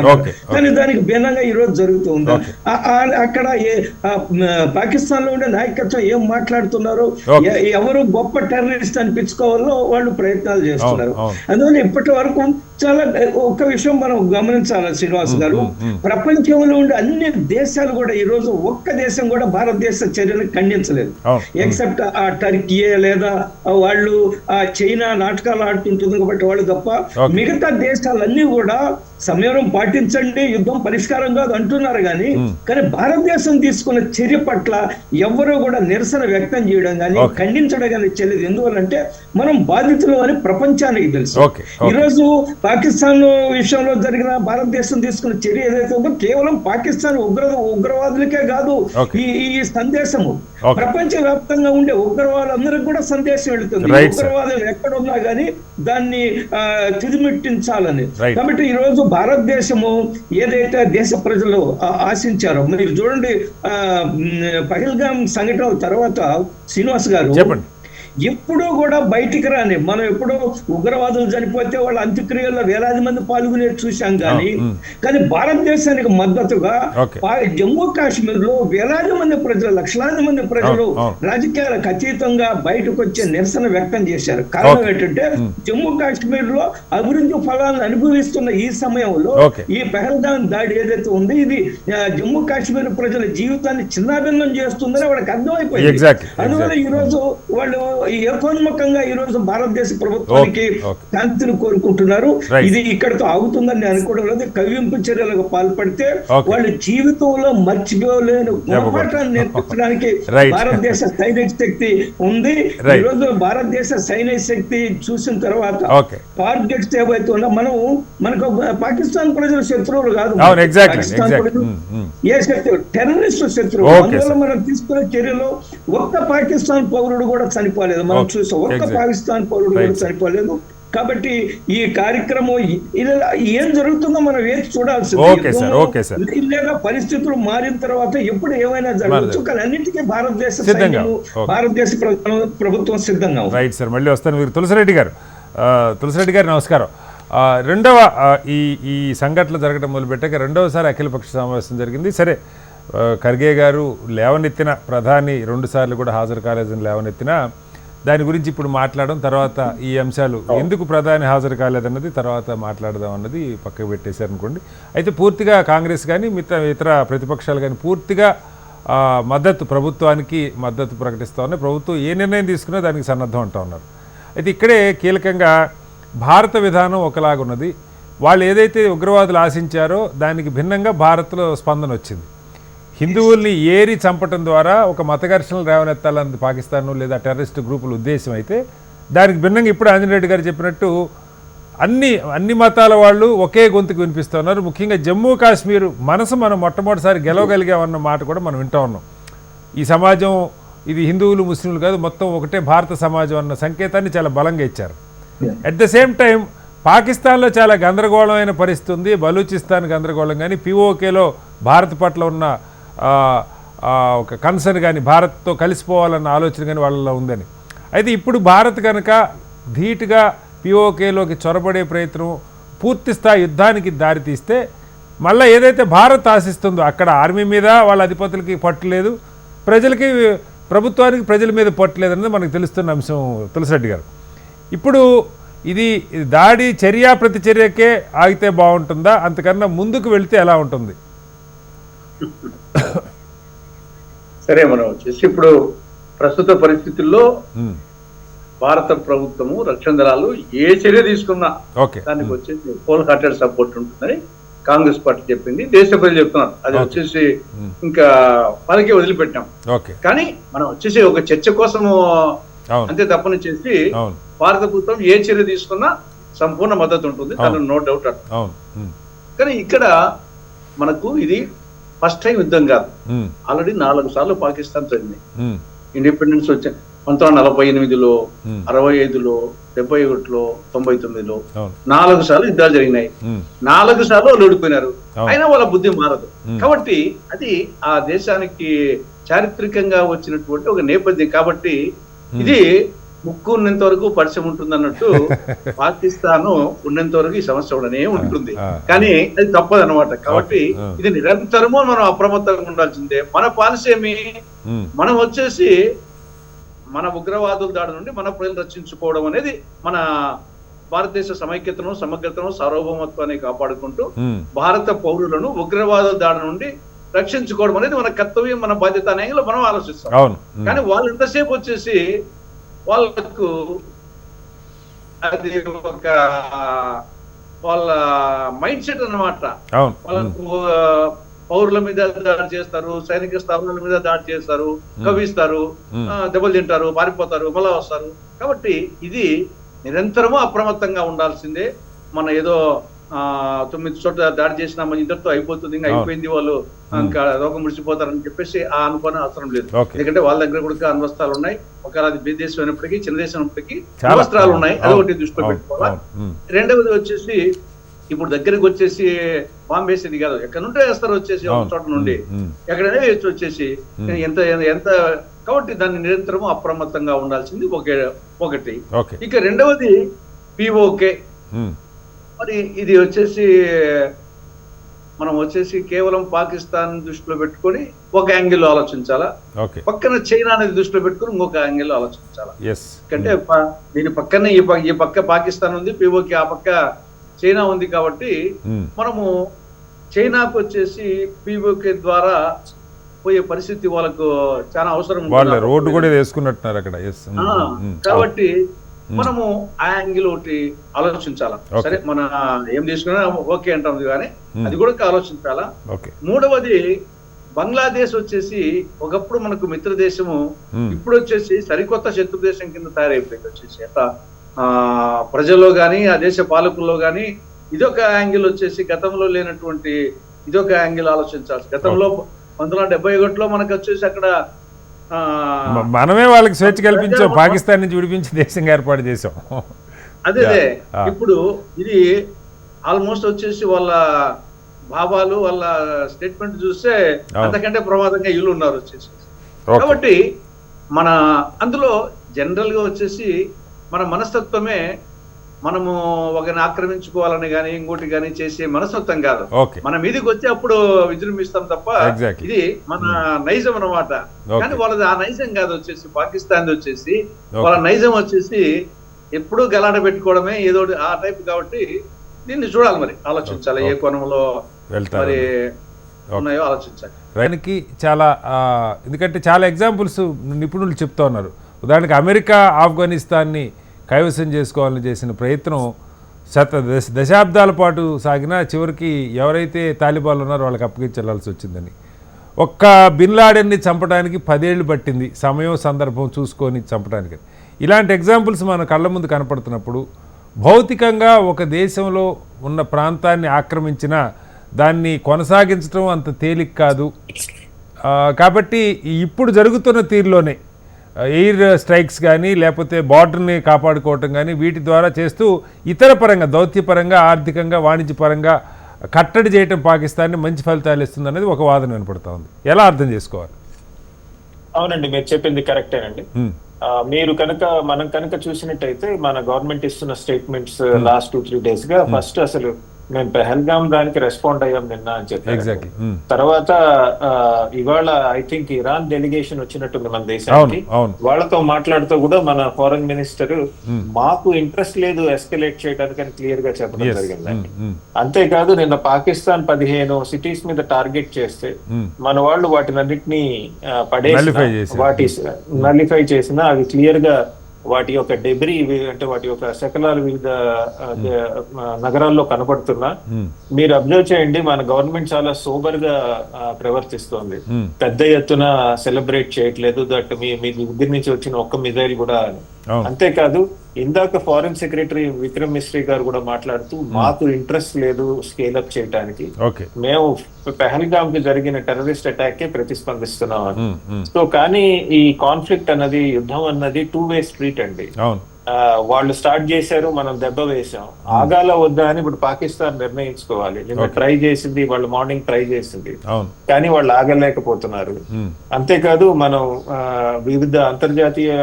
కానీ దానికి భిన్నంగా ఈ రోజు జరుగుతుంది. అక్కడ పాకిస్తాన్ లో ఉండే నాయకత్వం ఏం మాట్లాడుతున్నారు, ఎవరు గొప్ప టెర్రరిస్ట్ అనిపించుకోవాలో వాళ్ళు ప్రయత్నాలు చేస్తున్నారు. అందువల్ల ఇప్పటి వరకు చాలా ఒక విషయం మనం గమనించాలి శ్రీనివాస్ గారు, ప్రపంచంలో ఉండే అన్ని దేశాలు కూడా ఈ రోజు ఒక్క దేశం కూడా భారతదేశ చర్యను ఖండించలేదు, ఎక్సెప్ట్ ఆ టర్కీయే లేదా వాళ్ళు ఆ చైనా నాటకాలు ఆడుతుంటుంది కాబట్టి వాళ్ళు తప్ప మిగతా దేశాలన్నీ కూడా సంయమనం పాటించండి, యుద్ధం పరిష్కారం కాదు అంటున్నారు. కానీ భారతదేశం తీసుకున్న చర్య పట్ల ఎవరు కూడా నిరసన వ్యక్తం చేయడం కానీ ఖండించడం కానీ చేయలేదు. ఎందువల్లంటే మనం బాధితులు అని ప్రపంచానికి తెలుసు. ఈరోజు పాకిస్తాన్ విషయంలో జరిగిన భారతదేశం తీసుకున్న చర్య ఏదైతే ఉందో కేవలం పాకిస్తాన్ ఉగ్రవాదులకే కాదు ఈ సందేశము ప్రపంచ వ్యాప్తంగా ఉండే ఉగ్రవాదులందరికీ కూడా సందేశం వెళుతుంది. ఉగ్రవాదం ఎక్కడున్నా గానీ దాన్ని తిదిమిట్టించాలని. కాబట్టి ఈ రోజు భారతదేశము ఏదైతే దేశ ప్రజలు ఆశించారో, మీరు చూడండి పహల్గామ్ సంఘటన తర్వాత శ్రీనివాస్ గారు ఎప్పుడూ కూడా బయటికి రాని, మనం ఎప్పుడో ఉగ్రవాదులు చనిపోతే వాళ్ళ అంత్యక్రియల్లో వేలాది మంది పాల్గొనేది చూశాం. కానీ భారతదేశానికి మద్దతుగా జమ్మూ కాశ్మీర్ లో వేలాది మంది ప్రజలు, లక్షలాది మంది ప్రజలు రాజకీయాలకు అతీతంగా బయటకు వచ్చే నిరసన వ్యక్తం చేశారు. కారణం ఏంటంటే జమ్మూ కాశ్మీర్ లో అభివృద్ధి ఫలాలను అనుభవిస్తున్న ఈ సమయంలో ఈ పహల్గామ్ దాడి ఏదైతే ఉంది ఇది జమ్మూ కాశ్మీర్ ప్రజల జీవితాన్ని చిన్నాభిన్నం చేస్తుందని వాళ్ళకి అర్థమైపోయింది. అందువల్ల ఈ రోజు వాళ్ళు ఏకోన్ముఖంగా ఈ రోజు భారతదేశ ప్రభుత్వానికి శాంతిని కోరుకుంటున్నారు. ఇది ఇక్కడతో ఆగుతుందని అనుకోవడం లేదు. కవ్వింపు చర్యలకు పాల్పడితే వాళ్ళ జీవితంలో మర్చిపోలేని పోరాటాన్ని నేర్పించడానికి భారతదేశ సైనిక శక్తి ఉంది. ఈ రోజు భారతదేశ సైనిక శక్తి చూసిన తర్వాత టార్గెట్స్ ఏవైతే ఉన్నా మనకు పాకిస్తాన్ ప్రజల శత్రువులు కాదు, పాకిస్తాన్ ప్రజలు ఏ శత్రువు టెర్రరిస్ట్ శత్రువు. అందువల్ల మనం తీసుకునే చర్యలో ఒక్క పాకిస్తాన్ పౌరుడు కూడా చనిపోలేదు, మనం చూసాం. ఒక్క పాకిస్తాన్ పౌరుడు కూడా చనిపోలేదు. కాబట్టి ఈ కార్యక్రమం ఏం జరుగుతుందో మనం వేచి చూడాల్సింది. లేదా పరిస్థితులు మారిన తర్వాత ఎప్పుడు ఏమైనా జరగవచ్చు. కానీ అన్నింటికీ భారతదేశ సైన్యం, భారతదేశ ప్రభుత్వం సిద్ధంగా ఉంది. రైట్ సార్, మళ్ళీ వస్తాను. మీరు తులసిరెడ్డి గారు నమస్కారం. రెండవ ఈ సంఘటనలు జరగడం మొదలుపెట్టాక రెండవసారి అఖిలపక్ష సమావేశం జరిగింది. సరే, ఖర్గే గారు లేవనెత్తిన ప్రధాని 2 సార్లు కూడా హాజరు కాలేదని లేవనెత్తిన దాని గురించి ఇప్పుడు మాట్లాడడం, తర్వాత ఈ అంశాలు ఎందుకు ప్రధాని హాజరు కాలేదన్నది తర్వాత మాట్లాడదాం అన్నది పక్కకు పెట్టేశారు అనుకోండి. అయితే పూర్తిగా కాంగ్రెస్ కానీ ఇతర ప్రతిపక్షాలు కానీ పూర్తిగా ప్రభుత్వానికి మద్దతు ప్రకటిస్తూ ఉన్నాయి. ప్రభుత్వం ఏ నిర్ణయం తీసుకున్నా దానికి సన్నద్ధం అంటూ ఉన్నారు. అయితే ఇక్కడే కీలకంగా భారత విధానం ఒకలాగున్నది. వాళ్ళు ఏదైతే ఉగ్రవాదులు ఆశించారో దానికి భిన్నంగా భారత్లో స్పందన వచ్చింది. హిందువుల్ని ఏరి చంపటం ద్వారా ఒక మత ఘర్షణలు రేవనెత్తాలన్నది పాకిస్తాన్ లేదా టెర్రరిస్ట్ గ్రూపుల ఉద్దేశం అయితే, దానికి భిన్నంగా ఇప్పుడు ఆంజనేయ రెడ్డి గారు చెప్పినట్టు అన్ని మతాల వాళ్ళు ఒకే గొంతుకు వినిపిస్తున్నారు. ముఖ్యంగా జమ్మూ కాశ్మీర్ మనం మొట్టమొదటిసారి గెలవగలిగామన్న మాట కూడా మనం వింటూ ఉన్నాం. ఈ సమాజం ఇది హిందువులు ముస్లింలు కాదు, మొత్తం ఒకటే భారత సమాజం అన్న సంకేతాన్ని చాలా బలంగా ఇచ్చారు. అట్ ద సేమ్ టైం పాకిస్తాన్లో చాలా గందరగోళమైన పరిస్థితి ఉంది. బలూచిస్తాన్ గందరగోళం కానీ, పిఓకేలో భారత్ పట్ల ఉన్న ఒక కన్సర్న్ కానీ, భారత్తో కలిసిపోవాలన్న ఆలోచన కానీ వాళ్ళలో ఉందని. అయితే ఇప్పుడు భారత్ కనుక ధీటుగా పిఓకేలోకి చొరబడే ప్రయత్నం, పూర్తి స్థాయి యుద్ధానికి దారితీస్తే మళ్ళీ ఏదైతే భారత్ ఆశిస్తుందో అక్కడ ఆర్మీ మీద వాళ్ళ అధిపతులకి పట్టులేదు, ప్రభుత్వానికి ప్రజల మీద పట్టులేదన్నది మనకు తెలుస్తున్న అంశం. తులసిరెడ్డి గారు, ఇప్పుడు ఇది దాడి చర్య ప్రతిచర్యకే ఆగితే బాగుంటుందా, అంతకన్నా ముందుకు వెళితే ఎలా ఉంటుంది? సరే, మనం వచ్చేసి ఇప్పుడు ప్రస్తుత పరిస్థితుల్లో భారత ప్రభుత్వము రక్షణ దళాలు ఏ చర్య తీసుకున్నా ఓకే దానికి వచ్చేసి హోల్ హార్టెడ్ సపోర్ట్ ఉంటుందని కాంగ్రెస్ పార్టీ చెప్పింది, దేశ ప్రజలు చెప్తున్నారు. అది వచ్చేసి ఇంకా వాళ్ళకే వదిలిపెట్టాం. ఓకే కానీ మనం వచ్చేసి ఒక చర్చ కోసము అంతే తప్పని చేసి భారత ప్రభుత్వం ఏ చర్య తీసుకున్నా సంపూర్ణ మద్దతు ఉంటుంది, దానిలో నో డౌట్. కానీ ఇక్కడ మనకు ఇది ఫస్ట్ టైం యుద్ధం కాదు. ఆల్రెడీ 4 సార్లు పాకిస్తాన్ జరిగింది. ఇండిపెండెన్స్ వచ్చే 1948లో, 65లో, 71లో, 99లో 4 సార్లు యుద్ధాలు జరిగినాయి. 4 సార్లు వాళ్ళు ఓడిపోయినారు. అయినా వాళ్ళ బుద్ధి మారదు. కాబట్టి అది ఆ దేశానికి చారిత్రకంగా వచ్చినటువంటి ఒక నేపథ్యం. కాబట్టి ఇది ముక్కు ఉన్నంత వరకు పరిచయం ఉంటుంది అన్నట్టు పాకిస్తాన్ ఉన్నంత వరకు ఈ సమస్య ఉండనే ఉంటుంది. కానీ అది తప్పదు అనమాట. కాబట్టి ఇది నిరంతరము మనం అప్రమత్తంగా ఉండాల్సిందే. మన పాలసీ ఏమి, మనం వచ్చేసి మన ఉగ్రవాదుల దాడి నుండి మన ప్రజలు రక్షించుకోవడం అనేది మన భారతదేశ సమైక్యతను, సమగ్రతను, సార్వభౌమత్వాన్ని కాపాడుకుంటూ భారత పౌరులను ఉగ్రవాదుల దాడి నుండి రక్షించుకోవడం అనేది మన కర్తవ్యం, మన బాధ్యత అనేది మనం ఆలోచిస్తాం. కానీ వాళ్ళు ఎంతసేపు వచ్చేసి వాళ్ళకు అది ఒక వాళ్ళ మైండ్ సెట్ అన్నమాట. వాళ్ళకు పౌరుల మీద దాడి చేస్తారు, సైనిక స్థావరాల మీద దాడి చేస్తారు, కవిస్తారు, దెబ్బలు తింటారు, పారిపోతారు, మళ్ళా వస్తారు. కాబట్టి ఇది నిరంతరము అప్రమత్తంగా ఉండాల్సిందే. మన ఏదో 9 చోట్ల దాడి చేసినామా ఇంతటితో అయిపోతుంది, ఇంకా అయిపోయింది, వాళ్ళు ఇంకా రోగం ముడిచిపోతారని చెప్పేసి ఆ అనుకోవడం అవసరం లేదు. ఎందుకంటే వాళ్ళ దగ్గర కూడా అణ్వస్త్రాలు ఉన్నాయి. ఒకవేళ అది బే దేశం అయినప్పటికీ, చిన్న దేశం అయినప్పటికీ అణ్వస్త్రాలు ఉన్నాయి. అది ఒకటి దృష్టిలో పెట్టుకోవాలా. రెండవది వచ్చేసి ఇప్పుడు దగ్గరకు వచ్చేసి బాంబు వేసేది కాదు, ఎక్కడ నుండి వేస్తారు వచ్చేసి ఒక చోట నుండి ఎక్కడైనా వేసి వచ్చేసి ఎంత ఎంత. కాబట్టి దాన్ని నిరంతరము అప్రమత్తంగా ఉండాల్సింది ఒకటి. ఇక రెండవది పిఓకే. మరి ఇది వచ్చేసి మనం వచ్చేసి కేవలం పాకిస్తాన్ దృష్టిలో పెట్టుకొని ఒక యాంగిల్ ఆలోచించాలా, పక్కన చైనా అనేది దృష్టిలో పెట్టుకుని ఇంకొక యాంగిల్ ఆలోచించాలా. ఎందుకంటే దీని పక్కనే ఈ పక్క పాకిస్తాన్ ఉంది, పిఓకే ఆ పక్క చైనా ఉంది. కాబట్టి మనము చైనాకు వచ్చేసి పిఓకే ద్వారా పోయే పరిస్థితి వాళ్ళకు చాలా అవసరం. రోడ్డు కూడా వేసుకున్నట్టున్నారు అక్కడ. కాబట్టి మనము ఆ యాంగిల్ ఒకటి ఆలోచించాలా. సరే మన ఏం తీసుకున్నా ఓకే అంటాం, కానీ అది కూడా ఆలోచించాలా. మూడవది బంగ్లాదేశ్ వచ్చేసి ఒకప్పుడు మనకు మిత్ర దేశము, ఇప్పుడు వచ్చేసి సరికొత్త శత్రు దేశం కింద తయారైపోయింది. వచ్చేసి అట్లా ప్రజల్లో గాని, ఆ దేశ పాలకుల్లో గాని ఇదొక యాంగిల్ వచ్చేసి గతంలో లేనటువంటి ఇదొక యాంగిల్ ఆలోచించాల్సి. గతంలో 1971లో మనకు వచ్చేసి అక్కడ మనమే వాళ్ళకి స్వేచ్ఛ కల్పించాం, పాకిస్తాన్ నుంచి విడిపించి దేశంగా ఏర్పాటు చేసాం. అదే ఇప్పుడు ఇది ఆల్మోస్ట్ వచ్చేసి వాళ్ళ భావాలు, వాళ్ళ స్టేట్మెంట్ చూస్తే అంతకంటే ప్రమాదంగా ఇల్లు ఉన్నారు వచ్చేసి. కాబట్టి మన అందులో జనరల్ గా వచ్చేసి మన మనస్తత్వమే, మనము ఒకరిని ఆక్రమించుకోవాలని గానీ ఇంకోటి గానీ చేసే మనస్తత్వం కాదు. మన మీదకి వచ్చి అప్పుడు విజృంభిస్తాం తప్ప ఇది మన నైజం అన్నమాట. కానీ వాళ్ళది ఆ నైజం కాదు. వచ్చేసి పాకిస్తాన్ వచ్చేసి వాళ్ళ నైజం వచ్చేసి ఎప్పుడూ గలాట పెట్టుకోవడమే ఏదో ఆ టైప్. కాబట్టి దీన్ని చూడాలి, మరి ఆలోచించాలి ఏ కోణంలో మరి ఉన్నాయో ఆలోచించాలి. దానికి చాలా ఎందుకంటే చాలా ఎగ్జాంపుల్స్ నిపుణులు చెప్తా ఉన్నారు. ఉదాహరణకి అమెరికా ఆఫ్ఘనిస్తాన్ని కైవసం చేసుకోవాలని చేసిన ప్రయత్నం దశాబ్దాల పాటు సాగినా చివరికి ఎవరైతే తాలిబాన్లు ఉన్నారో వాళ్ళకి అప్పగించాల్సి వచ్చిందని. ఒక్క బిన్ లాడెన్ని చంపడానికి 10 ఏళ్ళు పట్టింది, సమయం సందర్భం చూసుకొని చంపడానికి. ఇలాంటి ఎగ్జాంపుల్స్ మన కళ్ళ ముందు కనపడుతున్నప్పుడు భౌతికంగా ఒక దేశంలో ఉన్న ప్రాంతాన్ని ఆక్రమించినా దాన్ని కొనసాగించడం అంత తేలిక కాదు. కాబట్టి ఇప్పుడు జరుగుతున్న తీరులోనే ఎయిర్ స్ట్రైక్స్ కానీ లేకపోతే బార్డర్ని కాపాడుకోవటం కానీ వీటి ద్వారా చేస్తూ ఇతర పరంగా, దౌత్యపరంగా, ఆర్థికంగా, వాణిజ్యపరంగా కట్టడి చేయటం పాకిస్తాన్ని మంచి ఫలితాలు ఇస్తుంది అనేది ఒక వాదన వినపడుతూ ఉంది. ఎలా అర్థం చేసుకోవాలి? అవునండి, మీరు చెప్పింది కరెక్టేనండి. మీరు మనం కనుక చూసినట్టయితే మన గవర్నమెంట్ ఇస్తున్న స్టేట్మెంట్స్ లాస్ట్ 2-3 days గా ఫస్ట్ అసలు మేము పెహల్గాం దానికి రెస్పాండ్ అయ్యాం నిన్న అని చెప్పారు. తర్వాత ఇవాళ ఐ థింక్ ఇరాన్ డెలిగేషన్ వచ్చినట్టుంది మన దేశానికి. వాళ్ళతో మాట్లాడుతూ కూడా మన ఫారెన్ మినిస్టర్ మాకు ఇంట్రెస్ట్ లేదు ఎస్కలేట్ చేయడానికి అని క్లియర్ గా చెప్పడం జరిగిందండి. అంతేకాదు నిన్న పాకిస్తాన్ 15 cities మీద టార్గెట్ చేస్తే మన వాళ్ళు వాటినన్నిటినీ నలిఫై చేసినా అవి క్లియర్ గా వాటి యొక్క డెబ్రీ అంటే వాటి యొక్క శకలాలు వివిధ నగరాల్లో కనబడుతున్నా మీరు అబ్జర్వ్ చేయండి, మన గవర్నమెంట్ చాలా సోబర్ గా ప్రవర్తిస్తోంది. పెద్ద ఎత్తున సెలబ్రేట్ చేయట్లేదు దట్ మీ దగ్గర నుంచి వచ్చిన ఒక్క మిజైల్ కూడా. అంతేకాదు ఇందాక ఫారెన్ సెక్రటరీ విక్రమ్ మిస్రీ గారు కూడా మాట్లాడుతూ మాకు ఇంట్రెస్ట్ లేదు స్కేల్ అప్ చేయడానికి, మేము పెహల్గామ్ కి జరిగిన టెర్రరిస్ట్ అటాక్ కే ప్రతిస్పందిస్తున్నాం. సో కానీ ఈ కాన్ఫ్లిక్ట్ అన్నది, యుద్ధం అన్నది 2-way స్ట్రీట్ అండి. వాళ్ళు స్టార్ట్ చేశారు, మనం దెబ్బ వేసాం. ఆగాల వద్దా అని ఇప్పుడు పాకిస్తాన్ నిర్ణయించుకోవాలి. నిన్న ట్రై చేసింది, వాళ్ళు మార్నింగ్ ట్రై చేసింది, కానీ వాళ్ళు ఆగలేకపోతున్నారు. అంతేకాదు మనం వివిధ అంతర్జాతీయ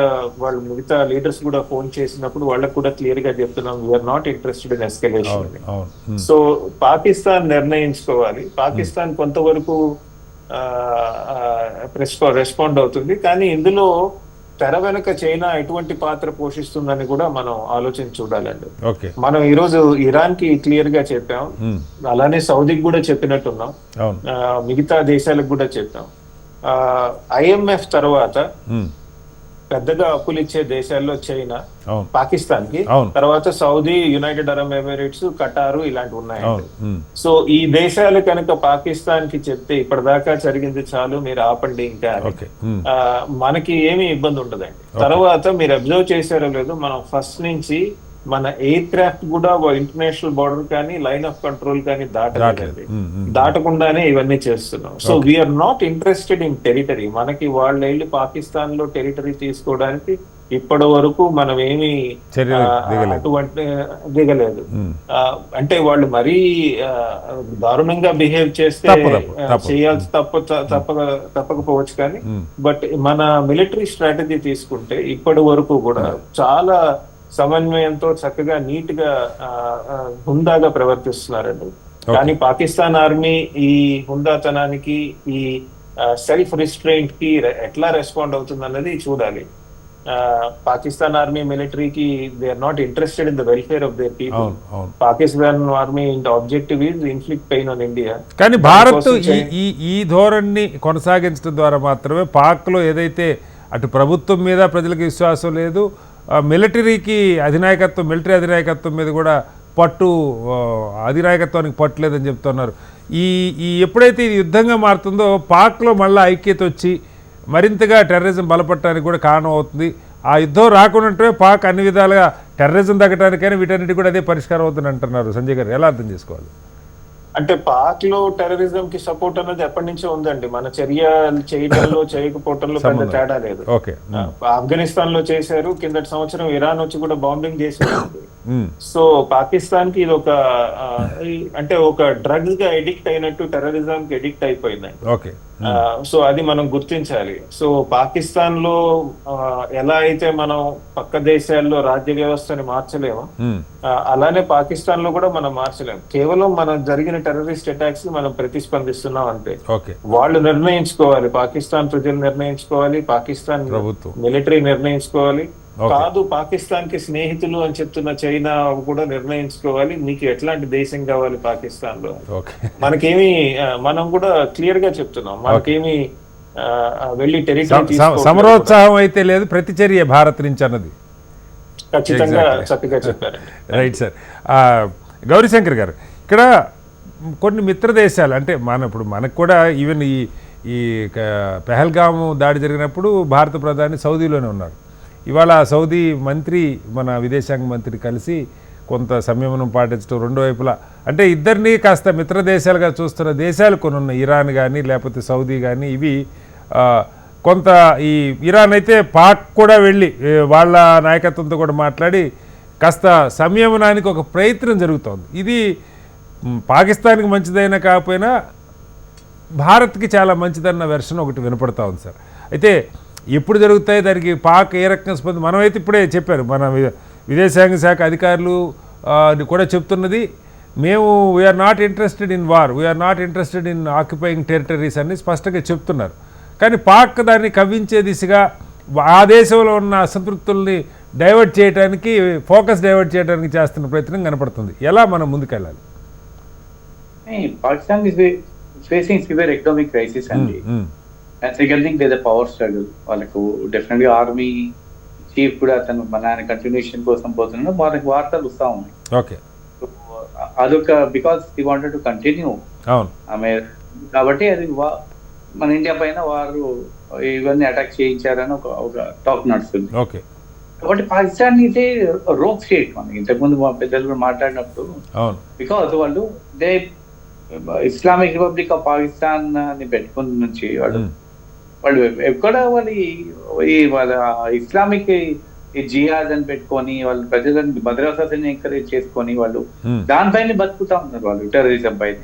వాళ్ళు మిగతా లీడర్స్ కూడా ఫోన్ చేసినప్పుడు వాళ్ళకు కూడా క్లియర్ గా చెప్తున్నాం, we are not interested in escalation. So Pakistan నిర్ణయించుకోవాలి. పాకిస్తాన్ కొంతవరకు రెస్పాండ్ అవుతుంది, కానీ ఇందులో తెర వెనక చైనా ఎటువంటి పాత్ర పోషిస్తుందని కూడా మనం ఆలోచన చూడాలండి. మనం ఈ రోజు ఇరాన్ కి క్లియర్ గా చెప్పాం, అలానే సౌదీకి కూడా చెప్పినట్టున్నాం, మిగతా దేశాలకు కూడా చెప్పాం. IMF తర్వాత పెద్దగా అప్పులు ఇచ్చే దేశాల్లో చైనా, పాకిస్తాన్ కి, తర్వాత సౌదీ, యునైటెడ్ అరబ్ ఎమిరేట్స్, ఖటారు ఇలాంటివి ఉన్నాయండి. సో ఈ దేశాలు కనుక పాకిస్తాన్ కి చెప్తే ఇప్పటిదాకా జరిగింది చాలు, మీరు ఆపండి ఇంకా, మనకి ఏమీ ఇబ్బంది ఉండదండి. తర్వాత మీరు అబ్జర్వ్ చేశారో లేదో, మనం ఫస్ట్ నుంచి మన ఎయిర్ క్రాఫ్ట్ కూడా ఇంటర్నేషనల్ బార్డర్ కానీ లైన్ ఆఫ్ కంట్రోల్ కానీ దాటకుండానే ఇవన్నీ చేస్తున్నాం. So we are not interested in territory. మనకి వాళ్ళు వెళ్ళి పాకిస్తాన్ లో టెరిటరీ తీసుకోవడానికి ఇప్పటి వరకు మనం ఏమి అటువంటి దిగలేదు. అంటే వాళ్ళు మరీ దారుణంగా బిహేవ్ చేస్తే చేయాల్సి తప్పకపోవచ్చు, కానీ బట్ మన మిలిటరీ స్ట్రాటజీ తీసుకుంటే ఇప్పటి వరకు కూడా చాలా సమన్వయంతో చక్కగా నీట్ గా హుందాగా ప్రవర్తిస్తున్నారండి. కానీ పాకిస్తాన్ ఆర్మీ ఈ హుందాతనానికి, ఈ సెల్ఫ్ రిస్ట్రెయింట్ కి ఎట్లా రెస్పాండ్ అవుతుంది అన్నది చూడాలి. పాకిస్తాన్ ఆర్మీ మిలిటరీకి they are not interested in the welfare of their people. Pakistan army objective is inflict pain on India. కానీ భారత్ ఈ ధోరణిని కొనసాగించడం ద్వారా మాత్రమే పాక్ లో ఏదైతే అటు ప్రభుత్వం మీద ప్రజలకు విశ్వాసం లేదు, మిలిటరీ అధినాయకత్వం మీద కూడా అధినాయకత్వానికి పట్టులేదని చెప్తున్నారు. ఈ ఎప్పుడైతే ఇది యుద్ధంగా మారుతుందో పాక్లో మళ్ళీ ఐక్యత వచ్చి మరింతగా టెర్రరిజం బలపడటానికి కూడా కారణం అవుతుంది. ఆ యుద్ధం రాకుండా పాక్ అన్ని విధాలుగా టెర్రరిజం తగ్గడానికైనా వీటన్నిటి కూడా అదే పరిష్కారం అవుతుంది అంటున్నారు. సంజయ్ గారు ఎలా అర్థం చేసుకోవాలి? అంటే పాక్ లో టెర్రరిజం కి సపోర్ట్ అనేది ఎప్పటి నుంచో ఉందండి. మన చర్యలు చేయడంలో చేయకపోవటంలో పెద్ద తేడా లేదు. ఆఫ్ఘనిస్తాన్ లో చేశారు, కిందటి సంవత్సరం ఇరాన్ వచ్చి కూడా బాంబింగ్ చేశారు. సో పాకిస్తాన్ కి ఇది ఒక అంటే ఒక డ్రగ్స్ గా ఎడిక్ట్ అయినట్టు టెర్రరిజం కి ఎడిక్ట్ అయిపోయిందండి. సో అది మనం గుర్తించాలి. సో పాకిస్తాన్ లో ఎలా అయితే మనం పక్క దేశాల్లో రాజ్య వ్యవస్థని మార్చలేమో, అలానే పాకిస్తాన్ లో కూడా మనం మార్చలేము. కేవలం మనం జరిగిన టెర్రరిస్ట్ అటాక్స్ మనం ప్రతిస్పందిస్తున్నాం అంతే. వాళ్ళు నిర్ణయించుకోవాలి, పాకిస్తాన్ ప్రజలు నిర్ణయించుకోవాలి, పాకిస్తాన్ మిలిటరీ నిర్ణయించుకోవాలి. కాదు పాకిస్తాన్ కి స్నేహితులు అని చెప్తున్న చైనా కూడా నిర్ణయించుకోవాలి, మీకు ఎట్లాంటి దేశం కావాలి పాకిస్తాన్ లో. మనకేమి, మనం కూడా క్లియర్ గా చెప్తున్నాం, మనకేమి వెళ్ళి టెరిటరీ సమరోత్సాహం అయితే లేదు, ప్రతిచర్య భారత్ నుంచి అన్నది ఖచ్చితంగా చక్కగా చెప్పారు. Right sir. గౌరీశంకర్ గారు, ఇక్కడ కొన్ని మిత్ర దేశాలు అంటే ఇప్పుడు మనకు కూడా ఈవెన్ ఈ పెహల్గాము దాడి జరిగినప్పుడు భారత ప్రధాని సౌదీలోనే ఉన్నారు. ఇవాళ సౌదీ మంత్రి, మన విదేశాంగ మంత్రి కలిసి కొంత సంయమనం పాటించడం, రెండు వైపులా అంటే ఇద్దరినీ కాస్త మిత్ర దేశాలుగా చూస్తున్న దేశాలు కొన్ని ఉన్నాయి. ఇరాన్ కానీ లేకపోతే సౌదీ కానీ, ఇవి కొంత ఈ ఇరాన్ అయితే పాక్ కూడా వెళ్ళి వాళ్ళ నాయకత్వంతో కూడా మాట్లాడి కాస్త సంయమనానికి ఒక ప్రయత్నం జరుగుతోంది. ఇది పాకిస్తాన్కి మంచిదైనా కాకపోయినా భారత్కి చాలా మంచిదన్న వెర్షన్ ఒకటి వినపడతా ఉంది సార్. అయితే ఎప్పుడు జరుగుతాయి, దానికి పాక్ ఏ రకంగా స్పంది, మనమైతే ఇప్పుడే చెప్పారు, మన విదేశాంగ శాఖ అధికారులు కూడా చెప్తున్నది, మేము we are not interested in war, we are not interested in occupying territories అని స్పష్టంగా చెప్తున్నారు. కానీ పాక్ దాన్ని కవ్వించే దిశగా ఆ దేశంలో ఉన్న అసంతృప్తుల్ని డైవర్ట్ చేయడానికి, ఫోకస్ డైవర్ట్ చేయడానికి చేస్తున్న ప్రయత్నం కనపడుతుంది. ఎలా మనం ముందుకెళ్ళాలి? Pakistan is facing severe economic crisis అండి. And second thing their power struggle. వాళ్ళకు డెఫినెట్గా ఆర్మీ చీఫ్ కూడా అతను మన ఆయన కంటిన్యూషన్ కోసం పోతున్నాడు, మనకి వార్తలు వస్తా ఉన్నాయి. ఓకే, అదొక because he wanted to continue అవును ఆమె, కాబట్టి అది మన ఇండియా పైన వారు ఇవన్నీ అటాక్ చేయించారని ఒక టాక్ నడుస్తుంది. ఓకే, కాబట్టి పాకిస్తాన్ అయితే రోక్ స్టేట్, మనకి ఇంతకుముందు మా పెద్దలు కూడా మాట్లాడినప్పుడు, అవును బికాస్ వాళ్ళు ఇస్లామిక్ రిపబ్లిక్ ఆఫ్ పాకిస్తాన్ అని పెట్టుకున్న నుంచి వాళ్ళు ఎక్కడ వాళ్ళ ఇస్లామిక్ జిహాద్ అని పెట్టుకొని వాళ్ళు ప్రజలను మద్రసాని ఎంకరేజ్ చేసుకొని వాళ్ళు దానిపైన బతుకుతా ఉన్నారు, వాళ్ళు టెర్రరిజం పైన.